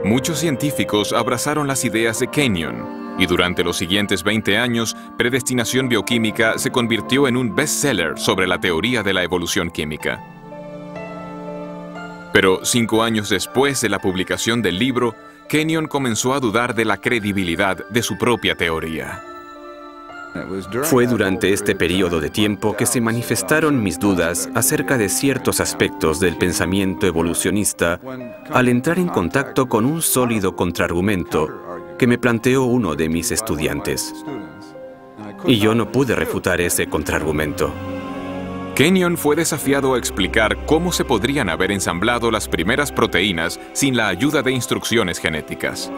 Muchos científicos abrazaron las ideas de Kenyon, y durante los siguientes 20 años, Predestinación bioquímica se convirtió en un bestseller sobre la teoría de la evolución química. Pero 5 años después de la publicación del libro, Kenyon comenzó a dudar de la credibilidad de su propia teoría. Fue durante este periodo de tiempo que se manifestaron mis dudas acerca de ciertos aspectos del pensamiento evolucionista al entrar en contacto con un sólido contraargumento que me planteó uno de mis estudiantes. Y yo no pude refutar ese contraargumento. Kenyon fue desafiado a explicar cómo se podrían haber ensamblado las primeras proteínas sin la ayuda de instrucciones genéticas.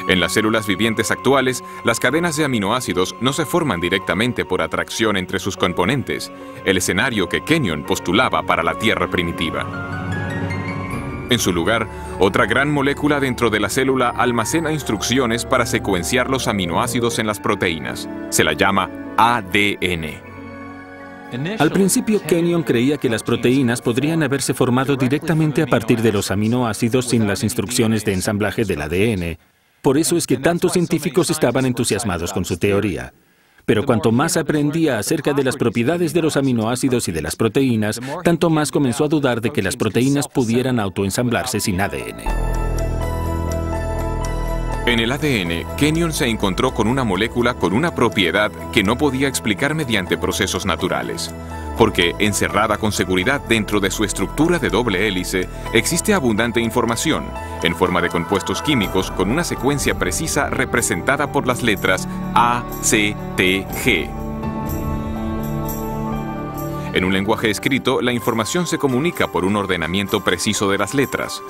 En las células vivientes actuales, las cadenas de aminoácidos no se forman directamente por atracción entre sus componentes, el escenario que Kenyon postulaba para la Tierra primitiva. En su lugar, Otra gran molécula dentro de la célula almacena instrucciones para secuenciar los aminoácidos en las proteínas. Se la llama ADN. Al principio, Kenyon creía que las proteínas podrían haberse formado directamente a partir de los aminoácidos sin las instrucciones de ensamblaje del ADN. Por eso es que tantos científicos estaban entusiasmados con su teoría. Pero cuanto más aprendía acerca de las propiedades de los aminoácidos y de las proteínas, tanto más comenzó a dudar de que las proteínas pudieran autoensamblarse sin ADN. En el ADN, Kenyon se encontró con una molécula con una propiedad que no podía explicar mediante procesos naturales, porque encerrada con seguridad dentro de su estructura de doble hélice, existe abundante información, en forma de compuestos químicos con una secuencia precisa representada por las letras A, C, T, G. En un lenguaje escrito, la información se comunica por un ordenamiento preciso de las letras.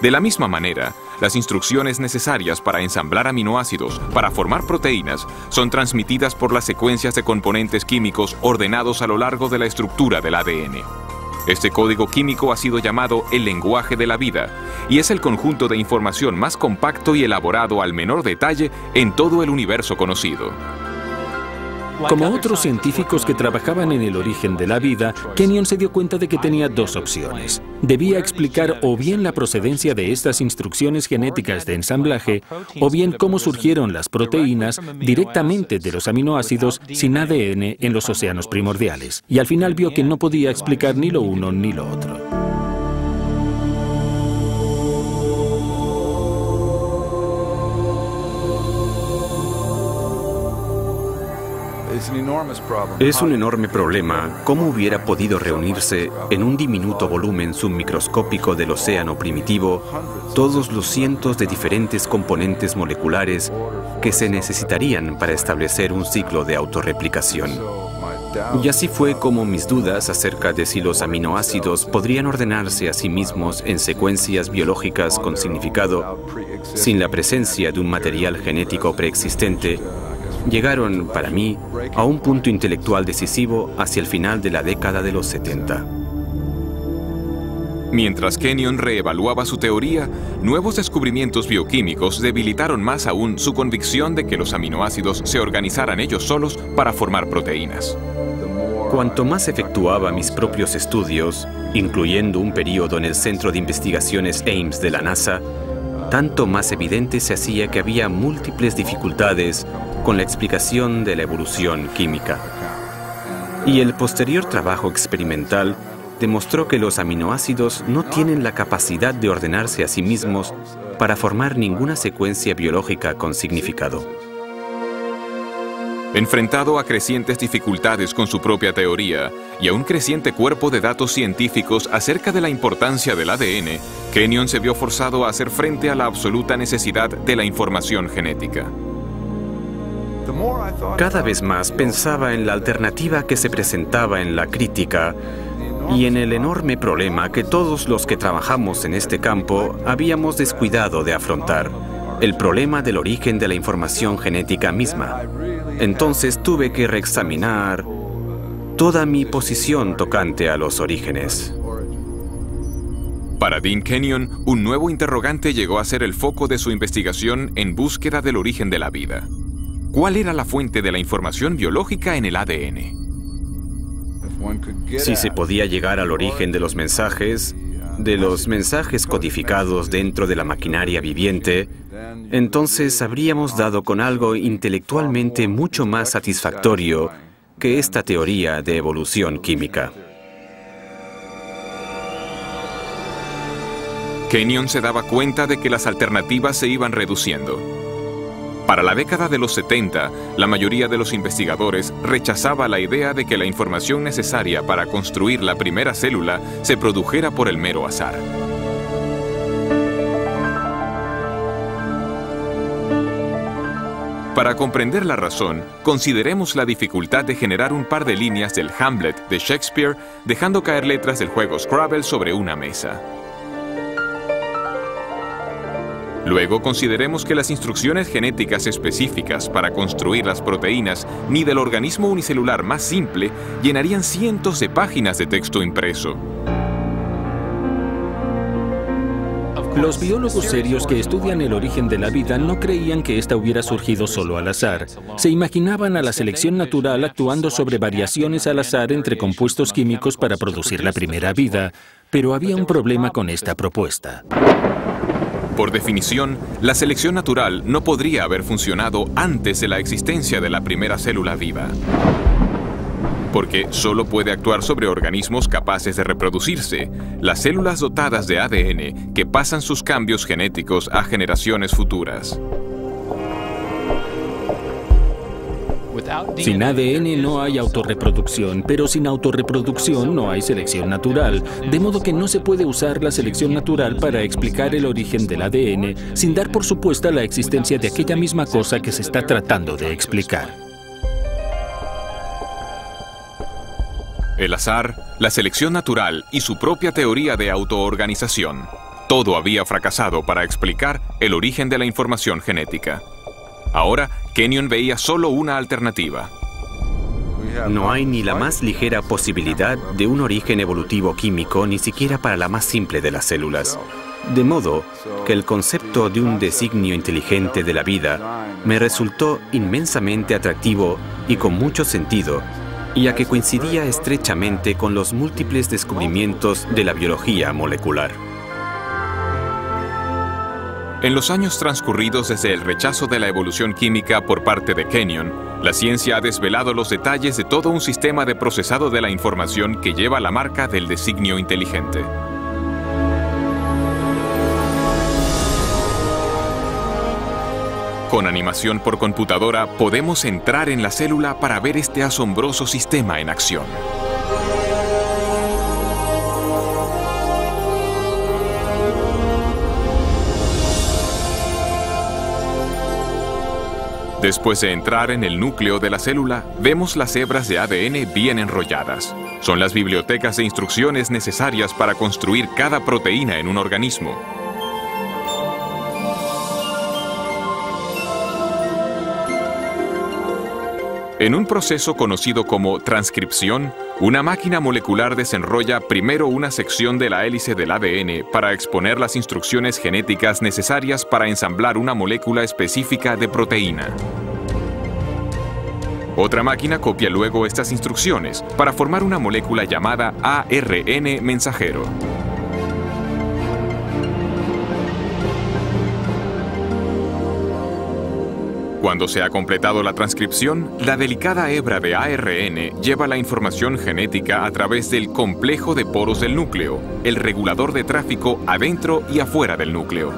De la misma manera, las instrucciones necesarias para ensamblar aminoácidos, para formar proteínas, son transmitidas por las secuencias de componentes químicos ordenados a lo largo de la estructura del ADN. Este código químico ha sido llamado el lenguaje de la vida, y es el conjunto de información más compacto y elaborado al menor detalle en todo el universo conocido. Como otros científicos que trabajaban en el origen de la vida, Kenyon se dio cuenta de que tenía dos opciones. Debía explicar o bien la procedencia de estas instrucciones genéticas de ensamblaje, o bien cómo surgieron las proteínas directamente de los aminoácidos sin ADN en los océanos primordiales. Y al final vio que no podía explicar ni lo uno ni lo otro. Es un enorme problema cómo hubiera podido reunirse en un diminuto volumen submicroscópico del océano primitivo todos los cientos de diferentes componentes moleculares que se necesitarían para establecer un ciclo de autorreplicación. Y así fue como mis dudas acerca de si los aminoácidos podrían ordenarse a sí mismos en secuencias biológicas con significado, sin la presencia de un material genético preexistente, llegaron, para mí, a un punto intelectual decisivo hacia el final de la década de los 70. Mientras Kenyon reevaluaba su teoría, nuevos descubrimientos bioquímicos debilitaron más aún su convicción de que los aminoácidos se organizaran ellos solos para formar proteínas. Cuanto más efectuaba mis propios estudios, incluyendo un periodo en el Centro de Investigaciones Ames de la NASA, tanto más evidente se hacía que había múltiples dificultades con la explicación de la evolución química. Y el posterior trabajo experimental demostró que los aminoácidos no tienen la capacidad de ordenarse a sí mismos para formar ninguna secuencia biológica con significado. Enfrentado a crecientes dificultades con su propia teoría y a un creciente cuerpo de datos científicos acerca de la importancia del ADN, Kenyon se vio forzado a hacer frente a la absoluta necesidad de la información genética. Cada vez más pensaba en la alternativa que se presentaba en la crítica y en el enorme problema que todos los que trabajamos en este campo habíamos descuidado de afrontar, el problema del origen de la información genética misma. Entonces tuve que reexaminar toda mi posición tocante a los orígenes. Para Dean Kenyon, un nuevo interrogante llegó a ser el foco de su investigación en búsqueda del origen de la vida. ¿Cuál era la fuente de la información biológica en el ADN? Si se podía llegar al origen de los mensajes codificados dentro de la maquinaria viviente, entonces habríamos dado con algo intelectualmente mucho más satisfactorio que esta teoría de evolución química. Kenyon se daba cuenta de que las alternativas se iban reduciendo. Para la década de los 70, la mayoría de los investigadores rechazaba la idea de que la información necesaria para construir la primera célula se produjera por el mero azar. Para comprender la razón, consideremos la dificultad de generar un par de líneas del Hamlet de Shakespeare dejando caer letras del juego Scrabble sobre una mesa. Luego consideremos que las instrucciones genéticas específicas para construir las proteínas ni del organismo unicelular más simple llenarían cientos de páginas de texto impreso. Los biólogos serios que estudian el origen de la vida no creían que ésta hubiera surgido solo al azar. Se imaginaban a la selección natural actuando sobre variaciones al azar entre compuestos químicos para producir la primera vida, pero había un problema con esta propuesta. Por definición, la selección natural no podría haber funcionado antes de la existencia de la primera célula viva, porque solo puede actuar sobre organismos capaces de reproducirse, las células dotadas de ADN que pasan sus cambios genéticos a generaciones futuras. Sin ADN no hay autorreproducción, pero sin autorreproducción no hay selección natural, de modo que no se puede usar la selección natural para explicar el origen del ADN sin dar por supuesta la existencia de aquella misma cosa que se está tratando de explicar. El azar, la selección natural y su propia teoría de autoorganización. Todo había fracasado para explicar el origen de la información genética. Ahora, Kenyon veía solo una alternativa. No hay ni la más ligera posibilidad de un origen evolutivo químico, ni siquiera para la más simple de las células. De modo que el concepto de un designio inteligente de la vida me resultó inmensamente atractivo y con mucho sentido, ya que coincidía estrechamente con los múltiples descubrimientos de la biología molecular. En los años transcurridos desde el rechazo de la evolución química por parte de Kenyon, la ciencia ha desvelado los detalles de todo un sistema de procesado de la información que lleva la marca del designio inteligente. Con animación por computadora podemos entrar en la célula para ver este asombroso sistema en acción. Después de entrar en el núcleo de la célula, vemos las hebras de ADN bien enrolladas. Son las bibliotecas de instrucciones necesarias para construir cada proteína en un organismo. En un proceso conocido como transcripción, una máquina molecular desenrolla primero una sección de la hélice del ADN para exponer las instrucciones genéticas necesarias para ensamblar una molécula específica de proteína. Otra máquina copia luego estas instrucciones para formar una molécula llamada ARN mensajero. Cuando se ha completado la transcripción, la delicada hebra de ARN lleva la información genética a través del complejo de poros del núcleo, el regulador de tráfico adentro y afuera del núcleo.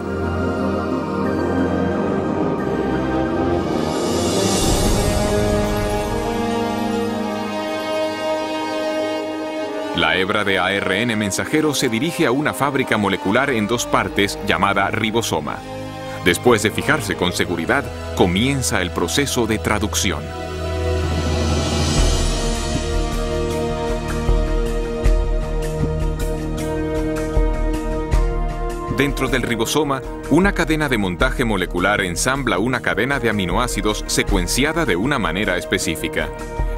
La hebra de ARN mensajero se dirige a una fábrica molecular en dos partes llamada ribosoma. Después de fijarse con seguridad, comienza el proceso de traducción. Dentro del ribosoma, una cadena de montaje molecular ensambla una cadena de aminoácidos secuenciada de una manera específica.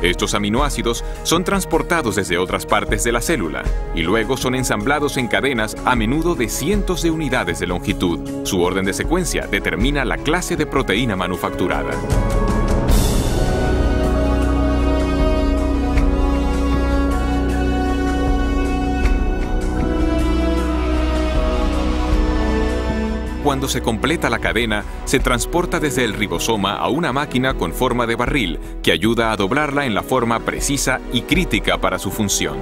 Estos aminoácidos son transportados desde otras partes de la célula y luego son ensamblados en cadenas a menudo de cientos de unidades de longitud. Su orden de secuencia determina la clase de proteína manufacturada. Cuando se completa la cadena, se transporta desde el ribosoma a una máquina con forma de barril que ayuda a doblarla en la forma precisa y crítica para su función.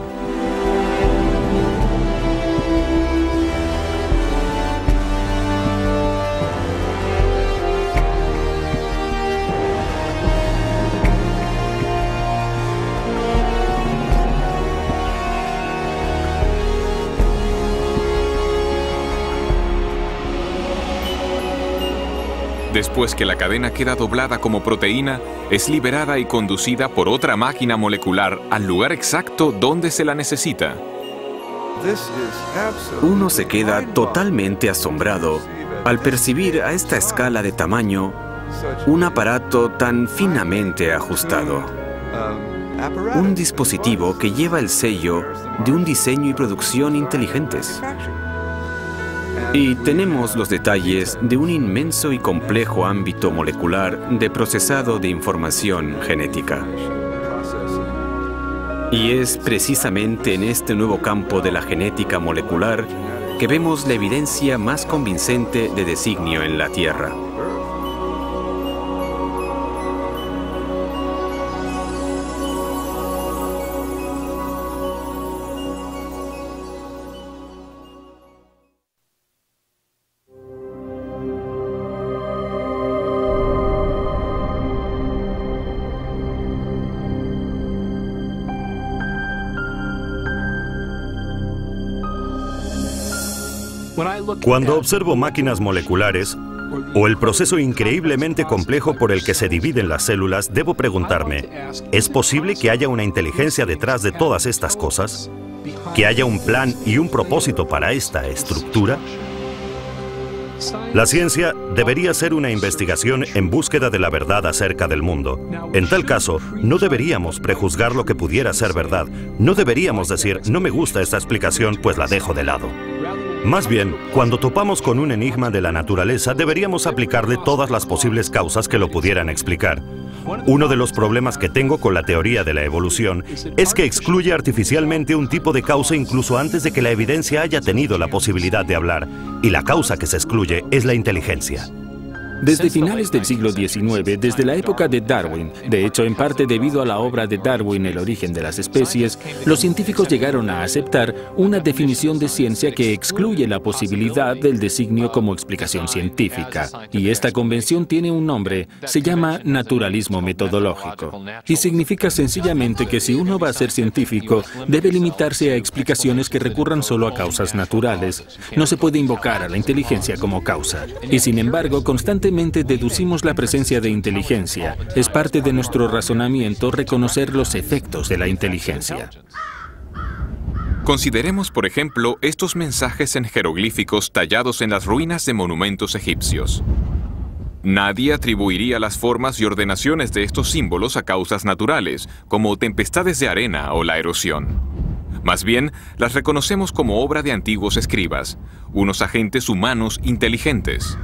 Después que la cadena queda doblada como proteína, es liberada y conducida por otra máquina molecular al lugar exacto donde se la necesita. Uno se queda totalmente asombrado al percibir a esta escala de tamaño un aparato tan finamente ajustado. Un dispositivo que lleva el sello de un diseño y producción inteligentes. Y tenemos los detalles de un inmenso y complejo ámbito molecular de procesado de información genética. Y es precisamente en este nuevo campo de la genética molecular que vemos la evidencia más convincente de designio en la Tierra. Cuando observo máquinas moleculares o el proceso increíblemente complejo por el que se dividen las células, debo preguntarme, ¿es posible que haya una inteligencia detrás de todas estas cosas? ¿Que haya un plan y un propósito para esta estructura? La ciencia debería ser una investigación en búsqueda de la verdad acerca del mundo. En tal caso, no deberíamos prejuzgar lo que pudiera ser verdad. No deberíamos decir, no me gusta esta explicación, pues la dejo de lado. Más bien, cuando topamos con un enigma de la naturaleza, deberíamos aplicarle todas las posibles causas que lo pudieran explicar. Uno de los problemas que tengo con la teoría de la evolución es que excluye artificialmente un tipo de causa incluso antes de que la evidencia haya tenido la posibilidad de hablar, y la causa que se excluye es la inteligencia. Desde finales del siglo XIX, desde la época de Darwin, de hecho en parte debido a la obra de Darwin, El origen de las especies, los científicos llegaron a aceptar una definición de ciencia que excluye la posibilidad del designio como explicación científica. Y esta convención tiene un nombre, se llama naturalismo metodológico. Y significa sencillamente que si uno va a ser científico, debe limitarse a explicaciones que recurran solo a causas naturales. No se puede invocar a la inteligencia como causa. Y sin embargo, constantemente deducimos la presencia de inteligencia. Es parte de nuestro razonamiento reconocer los efectos de la inteligencia. Consideremos, por ejemplo, estos mensajes en jeroglíficos tallados en las ruinas de monumentos egipcios. Nadie atribuiría las formas y ordenaciones de estos símbolos a causas naturales, como tempestades de arena o la erosión. Más bien, las reconocemos como obra de antiguos escribas, unos agentes humanos inteligentes.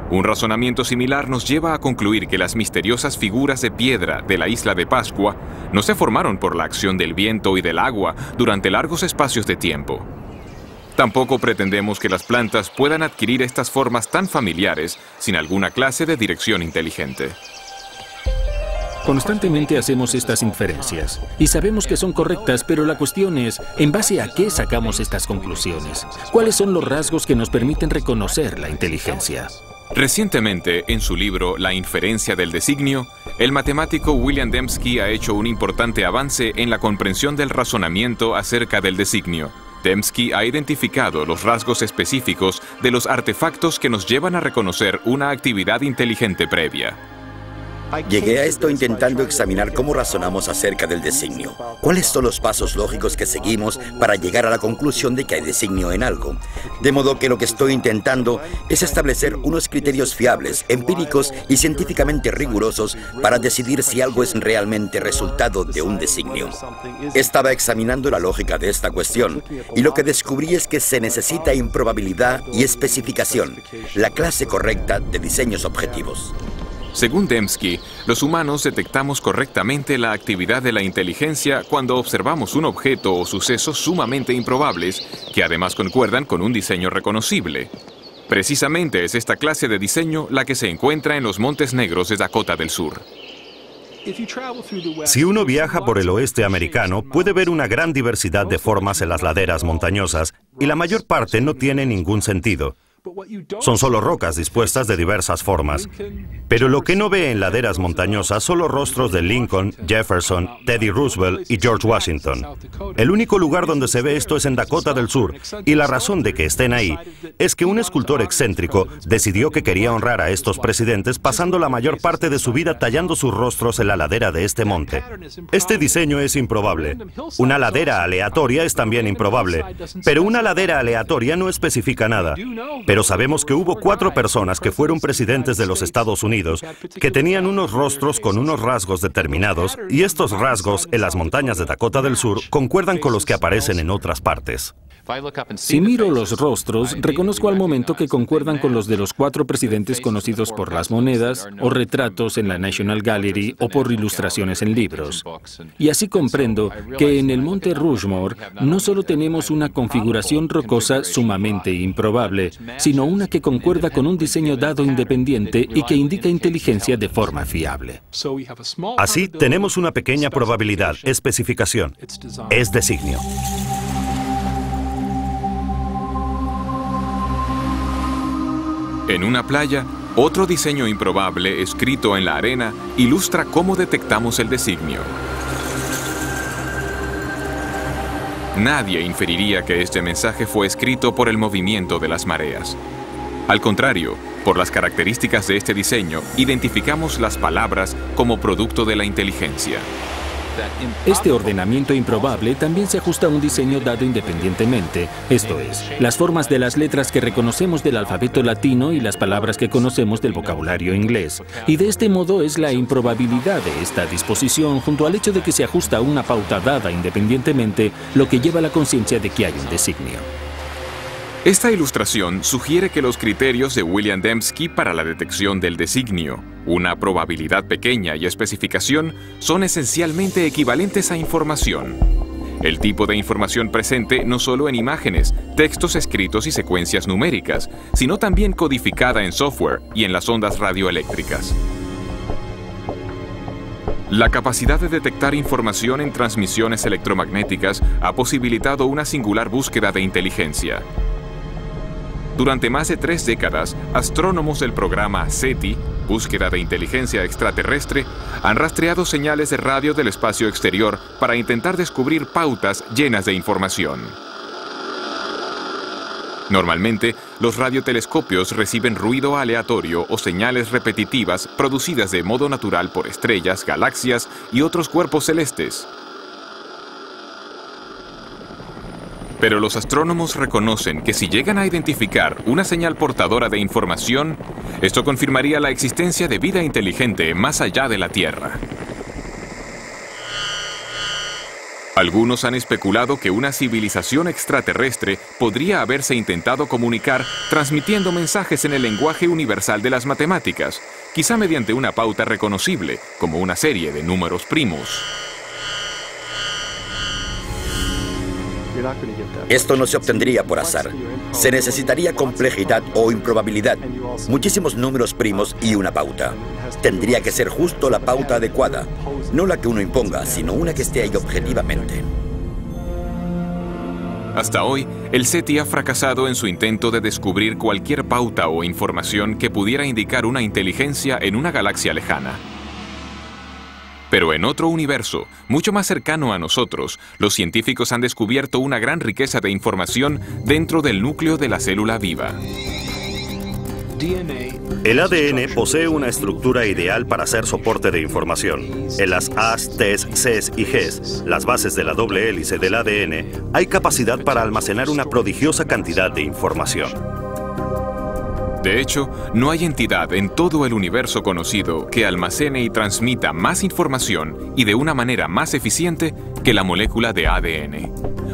Un razonamiento similar nos lleva a concluir que las misteriosas figuras de piedra de la isla de Pascua no se formaron por la acción del viento y del agua durante largos espacios de tiempo. Tampoco pretendemos que las plantas puedan adquirir estas formas tan familiares sin alguna clase de dirección inteligente. Constantemente hacemos estas inferencias y sabemos que son correctas, pero la cuestión es, ¿en base a qué sacamos estas conclusiones? ¿Cuáles son los rasgos que nos permiten reconocer la inteligencia? Recientemente, en su libro La inferencia del designio, el matemático William Dembski ha hecho un importante avance en la comprensión del razonamiento acerca del designio. Dembski ha identificado los rasgos específicos de los artefactos que nos llevan a reconocer una actividad inteligente previa. Llegué a esto intentando examinar cómo razonamos acerca del designio. ¿Cuáles son los pasos lógicos que seguimos para llegar a la conclusión de que hay designio en algo? De modo que lo que estoy intentando es establecer unos criterios fiables, empíricos y científicamente rigurosos para decidir si algo es realmente resultado de un designio. Estaba examinando la lógica de esta cuestión y lo que descubrí es que se necesita improbabilidad y especificación, la clase correcta de diseños objetivos. Según Dembski, los humanos detectamos correctamente la actividad de la inteligencia cuando observamos un objeto o sucesos sumamente improbables que además concuerdan con un diseño reconocible. Precisamente es esta clase de diseño la que se encuentra en los Montes Negros de Dakota del Sur. Si uno viaja por el oeste americano, puede ver una gran diversidad de formas en las laderas montañosas y la mayor parte no tiene ningún sentido. Son solo rocas dispuestas de diversas formas. Pero lo que no ve en laderas montañosas son los rostros de Lincoln, Jefferson, Teddy Roosevelt y George Washington. El único lugar donde se ve esto es en Dakota del Sur, y la razón de que estén ahí es que un escultor excéntrico decidió que quería honrar a estos presidentes pasando la mayor parte de su vida tallando sus rostros en la ladera de este monte. Este diseño es improbable. Una ladera aleatoria es también improbable, pero una ladera aleatoria no especifica nada. Pero sabemos que hubo 4 personas que fueron presidentes de los Estados Unidos que tenían unos rostros con unos rasgos determinados, y estos rasgos en las montañas de Dakota del Sur concuerdan con los que aparecen en otras partes. Si miro los rostros, reconozco al momento que concuerdan con los de los 4 presidentes conocidos por las monedas o retratos en la National Gallery o por ilustraciones en libros. Y así comprendo que en el Monte Rushmore no solo tenemos una configuración rocosa sumamente improbable, sino una que concuerda con un diseño dado independiente y que indica inteligencia de forma fiable. Así tenemos una pequeña probabilidad, especificación. Es designio. En una playa, otro diseño improbable escrito en la arena ilustra cómo detectamos el designio. Nadie inferiría que este mensaje fue escrito por el movimiento de las mareas. Al contrario, por las características de este diseño, identificamos las palabras como producto de la inteligencia. Este ordenamiento improbable también se ajusta a un diseño dado independientemente, esto es, las formas de las letras que reconocemos del alfabeto latino y las palabras que conocemos del vocabulario inglés. Y de este modo es la improbabilidad de esta disposición, junto al hecho de que se ajusta a una pauta dada independientemente, lo que lleva a la conciencia de que hay un designio. Esta ilustración sugiere que los criterios de William Dembski para la detección del designio, una probabilidad pequeña y especificación, son esencialmente equivalentes a información. El tipo de información presente no solo en imágenes, textos escritos y secuencias numéricas, sino también codificada en software y en las ondas radioeléctricas. La capacidad de detectar información en transmisiones electromagnéticas ha posibilitado una singular búsqueda de inteligencia. Durante más de 3 décadas, astrónomos del programa SETI, Búsqueda de Inteligencia Extraterrestre, han rastreado señales de radio del espacio exterior para intentar descubrir pautas llenas de información. Normalmente, los radiotelescopios reciben ruido aleatorio o señales repetitivas producidas de modo natural por estrellas, galaxias y otros cuerpos celestes. Pero los astrónomos reconocen que si llegan a identificar una señal portadora de información, esto confirmaría la existencia de vida inteligente más allá de la Tierra. Algunos han especulado que una civilización extraterrestre podría haberse intentado comunicar transmitiendo mensajes en el lenguaje universal de las matemáticas, quizá mediante una pauta reconocible, como una serie de números primos. Esto no se obtendría por azar. Se necesitaría complejidad o improbabilidad, muchísimos números primos y una pauta. Tendría que ser justo la pauta adecuada, no la que uno imponga, sino una que esté ahí objetivamente. Hasta hoy, el SETI ha fracasado en su intento de descubrir cualquier pauta o información que pudiera indicar una inteligencia en una galaxia lejana. Pero en otro universo, mucho más cercano a nosotros, los científicos han descubierto una gran riqueza de información dentro del núcleo de la célula viva. El ADN posee una estructura ideal para ser soporte de información. En las A's, T's, C's y G's, las bases de la doble hélice del ADN, hay capacidad para almacenar una prodigiosa cantidad de información. De hecho, no hay entidad en todo el universo conocido que almacene y transmita más información y de una manera más eficiente que la molécula de ADN.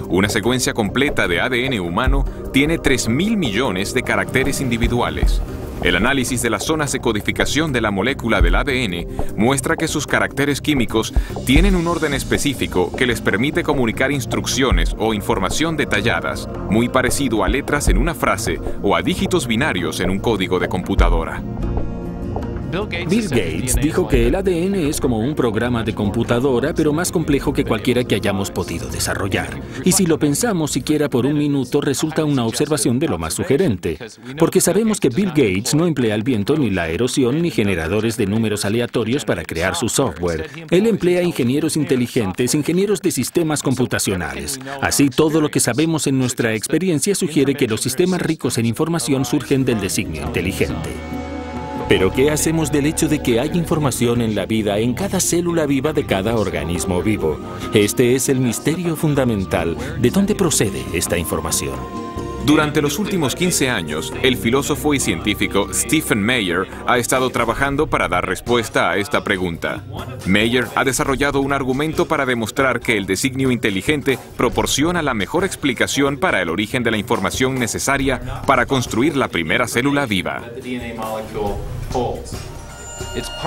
Una secuencia completa de ADN humano tiene 3.000 millones de caracteres individuales. El análisis de las zonas de codificación de la molécula del ADN muestra que sus caracteres químicos tienen un orden específico que les permite comunicar instrucciones o información detalladas, muy parecido a letras en una frase o a dígitos binarios en un código de computadora. Bill Gates dijo que el ADN es como un programa de computadora, pero más complejo que cualquiera que hayamos podido desarrollar. Y si lo pensamos siquiera por un minuto, resulta una observación de lo más sugerente. Porque sabemos que Bill Gates no emplea el viento, ni la erosión, ni generadores de números aleatorios para crear su software. Él emplea ingenieros inteligentes, ingenieros de sistemas computacionales. Así, todo lo que sabemos en nuestra experiencia sugiere que los sistemas ricos en información surgen del designio inteligente. Pero ¿qué hacemos del hecho de que hay información en la vida, en cada célula viva de cada organismo vivo? Este es el misterio fundamental. ¿De dónde procede esta información? Durante los últimos 15 años, el filósofo y científico Stephen Meyer ha estado trabajando para dar respuesta a esta pregunta. Meyer ha desarrollado un argumento para demostrar que el designio inteligente proporciona la mejor explicación para el origen de la información necesaria para construir la primera célula viva.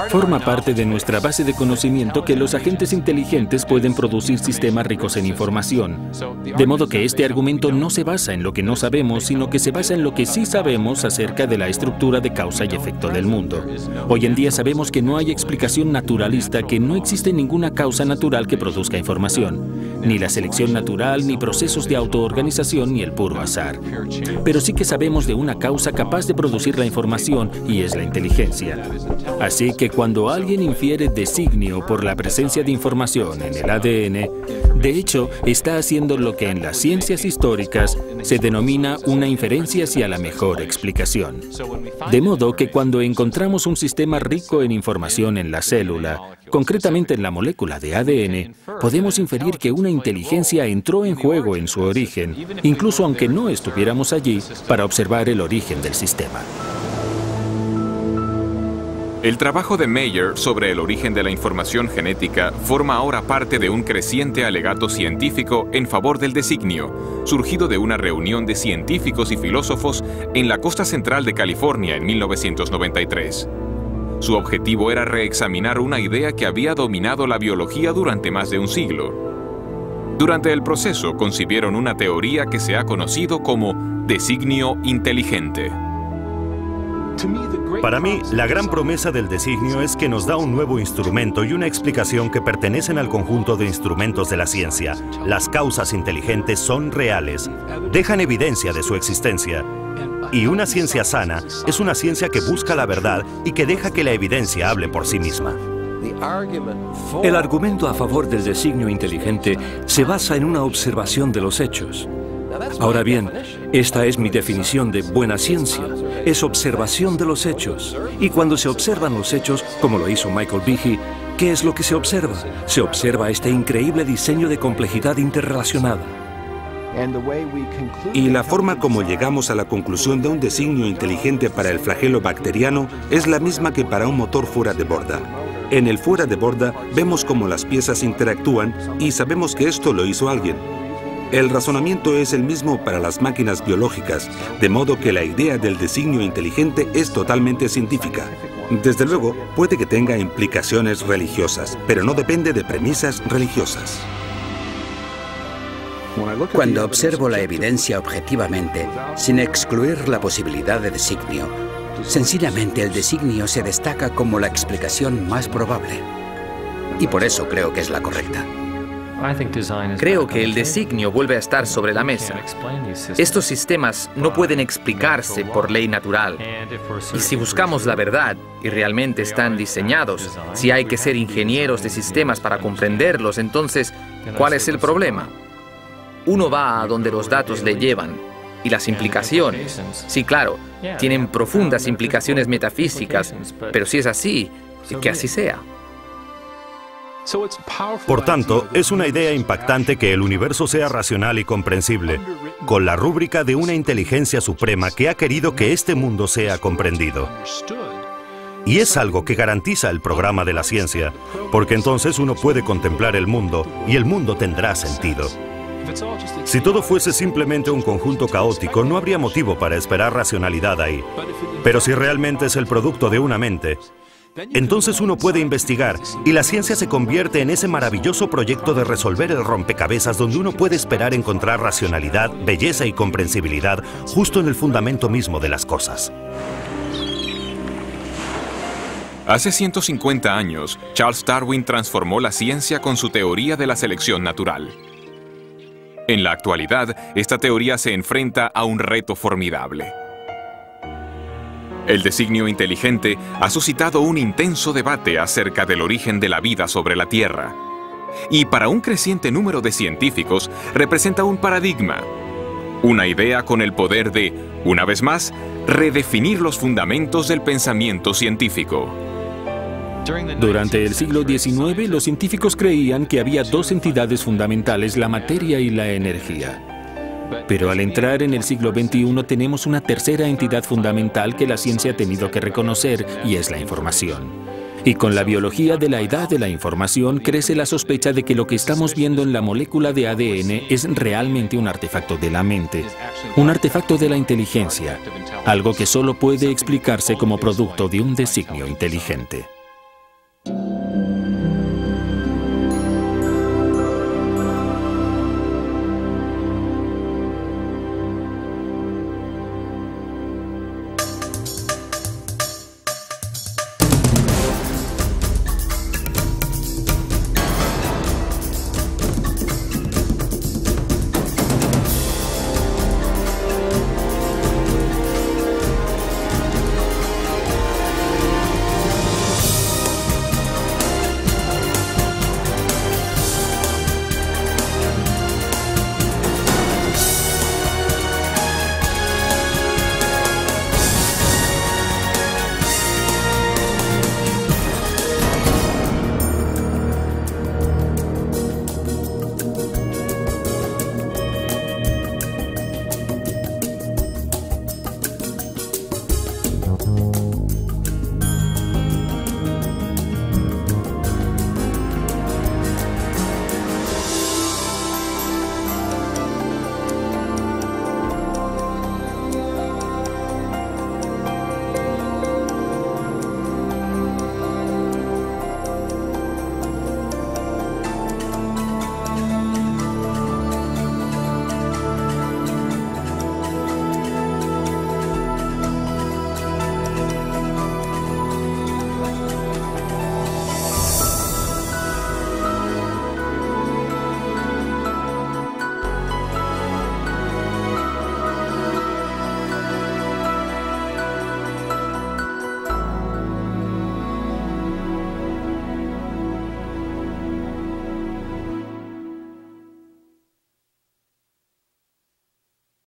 Forma parte de nuestra base de conocimiento que los agentes inteligentes pueden producir sistemas ricos en información. De modo que este argumento no se basa en lo que no sabemos, sino que se basa en lo que sí sabemos acerca de la estructura de causa y efecto del mundo. Hoy en día sabemos que no hay explicación naturalista, que no existe ninguna causa natural que produzca información. Ni la selección natural, ni procesos de autoorganización, ni el puro azar. Pero sí que sabemos de una causa capaz de producir la información, y es la inteligencia. Así que cuando alguien infiere designio por la presencia de información en el ADN, de hecho, está haciendo lo que en las ciencias históricas se denomina una inferencia hacia la mejor explicación. De modo que cuando encontramos un sistema rico en información en la célula, concretamente en la molécula de ADN, podemos inferir que una inteligencia entró en juego en su origen, incluso aunque no estuviéramos allí para observar el origen del sistema. El trabajo de Meyer sobre el origen de la información genética forma ahora parte de un creciente alegato científico en favor del designio, surgido de una reunión de científicos y filósofos en la costa central de California en 1993. Su objetivo era reexaminar una idea que había dominado la biología durante más de un siglo. Durante el proceso concibieron una teoría que se ha conocido como designio inteligente. Para mí, la gran promesa del designio es que nos da un nuevo instrumento y una explicación que pertenecen al conjunto de instrumentos de la ciencia. Las causas inteligentes son reales, dejan evidencia de su existencia. Y una ciencia sana es una ciencia que busca la verdad y que deja que la evidencia hable por sí misma. El argumento a favor del designio inteligente se basa en una observación de los hechos. Ahora bien, esta es mi definición de buena ciencia. Es observación de los hechos. Y cuando se observan los hechos, como lo hizo Michael Behe, ¿qué es lo que se observa? Se observa este increíble diseño de complejidad interrelacionada. Y la forma como llegamos a la conclusión de un designio inteligente para el flagelo bacteriano es la misma que para un motor fuera de borda. En el fuera de borda vemos cómo las piezas interactúan y sabemos que esto lo hizo alguien. El razonamiento es el mismo para las máquinas biológicas, de modo que la idea del designio inteligente es totalmente científica. Desde luego, puede que tenga implicaciones religiosas, pero no depende de premisas religiosas. Cuando observo la evidencia objetivamente, sin excluir la posibilidad de designio, sencillamente el designio se destaca como la explicación más probable. Y por eso creo que es la correcta. Creo que el designio vuelve a estar sobre la mesa. Estos sistemas no pueden explicarse por ley natural. Y si buscamos la verdad y realmente están diseñados, si hay que ser ingenieros de sistemas para comprenderlos, entonces, ¿cuál es el problema? Uno va a donde los datos le llevan. Y las implicaciones, sí, claro, tienen profundas implicaciones metafísicas, pero si es así, que así sea. Por tanto, es una idea impactante que el universo sea racional y comprensible, con la rúbrica de una inteligencia suprema que ha querido que este mundo sea comprendido. Y es algo que garantiza el programa de la ciencia, porque entonces uno puede contemplar el mundo y el mundo tendrá sentido. Si todo fuese simplemente un conjunto caótico, no habría motivo para esperar racionalidad ahí. Pero si realmente es el producto de una mente, entonces uno puede investigar y la ciencia se convierte en ese maravilloso proyecto de resolver el rompecabezas donde uno puede esperar encontrar racionalidad, belleza y comprensibilidad justo en el fundamento mismo de las cosas. Hace 150 años, Charles Darwin transformó la ciencia con su teoría de la selección natural. En la actualidad, esta teoría se enfrenta a un reto formidable. El designio inteligente ha suscitado un intenso debate acerca del origen de la vida sobre la Tierra. Y para un creciente número de científicos, representa un paradigma. Una idea con el poder de, una vez más, redefinir los fundamentos del pensamiento científico. Durante el siglo XIX, los científicos creían que había dos entidades fundamentales, la materia y la energía. Pero al entrar en el siglo XXI tenemos una tercera entidad fundamental que la ciencia ha tenido que reconocer, y es la información. Y con la biología de la edad de la información crece la sospecha de que lo que estamos viendo en la molécula de ADN es realmente un artefacto de la mente, un artefacto de la inteligencia, algo que solo puede explicarse como producto de un designio inteligente.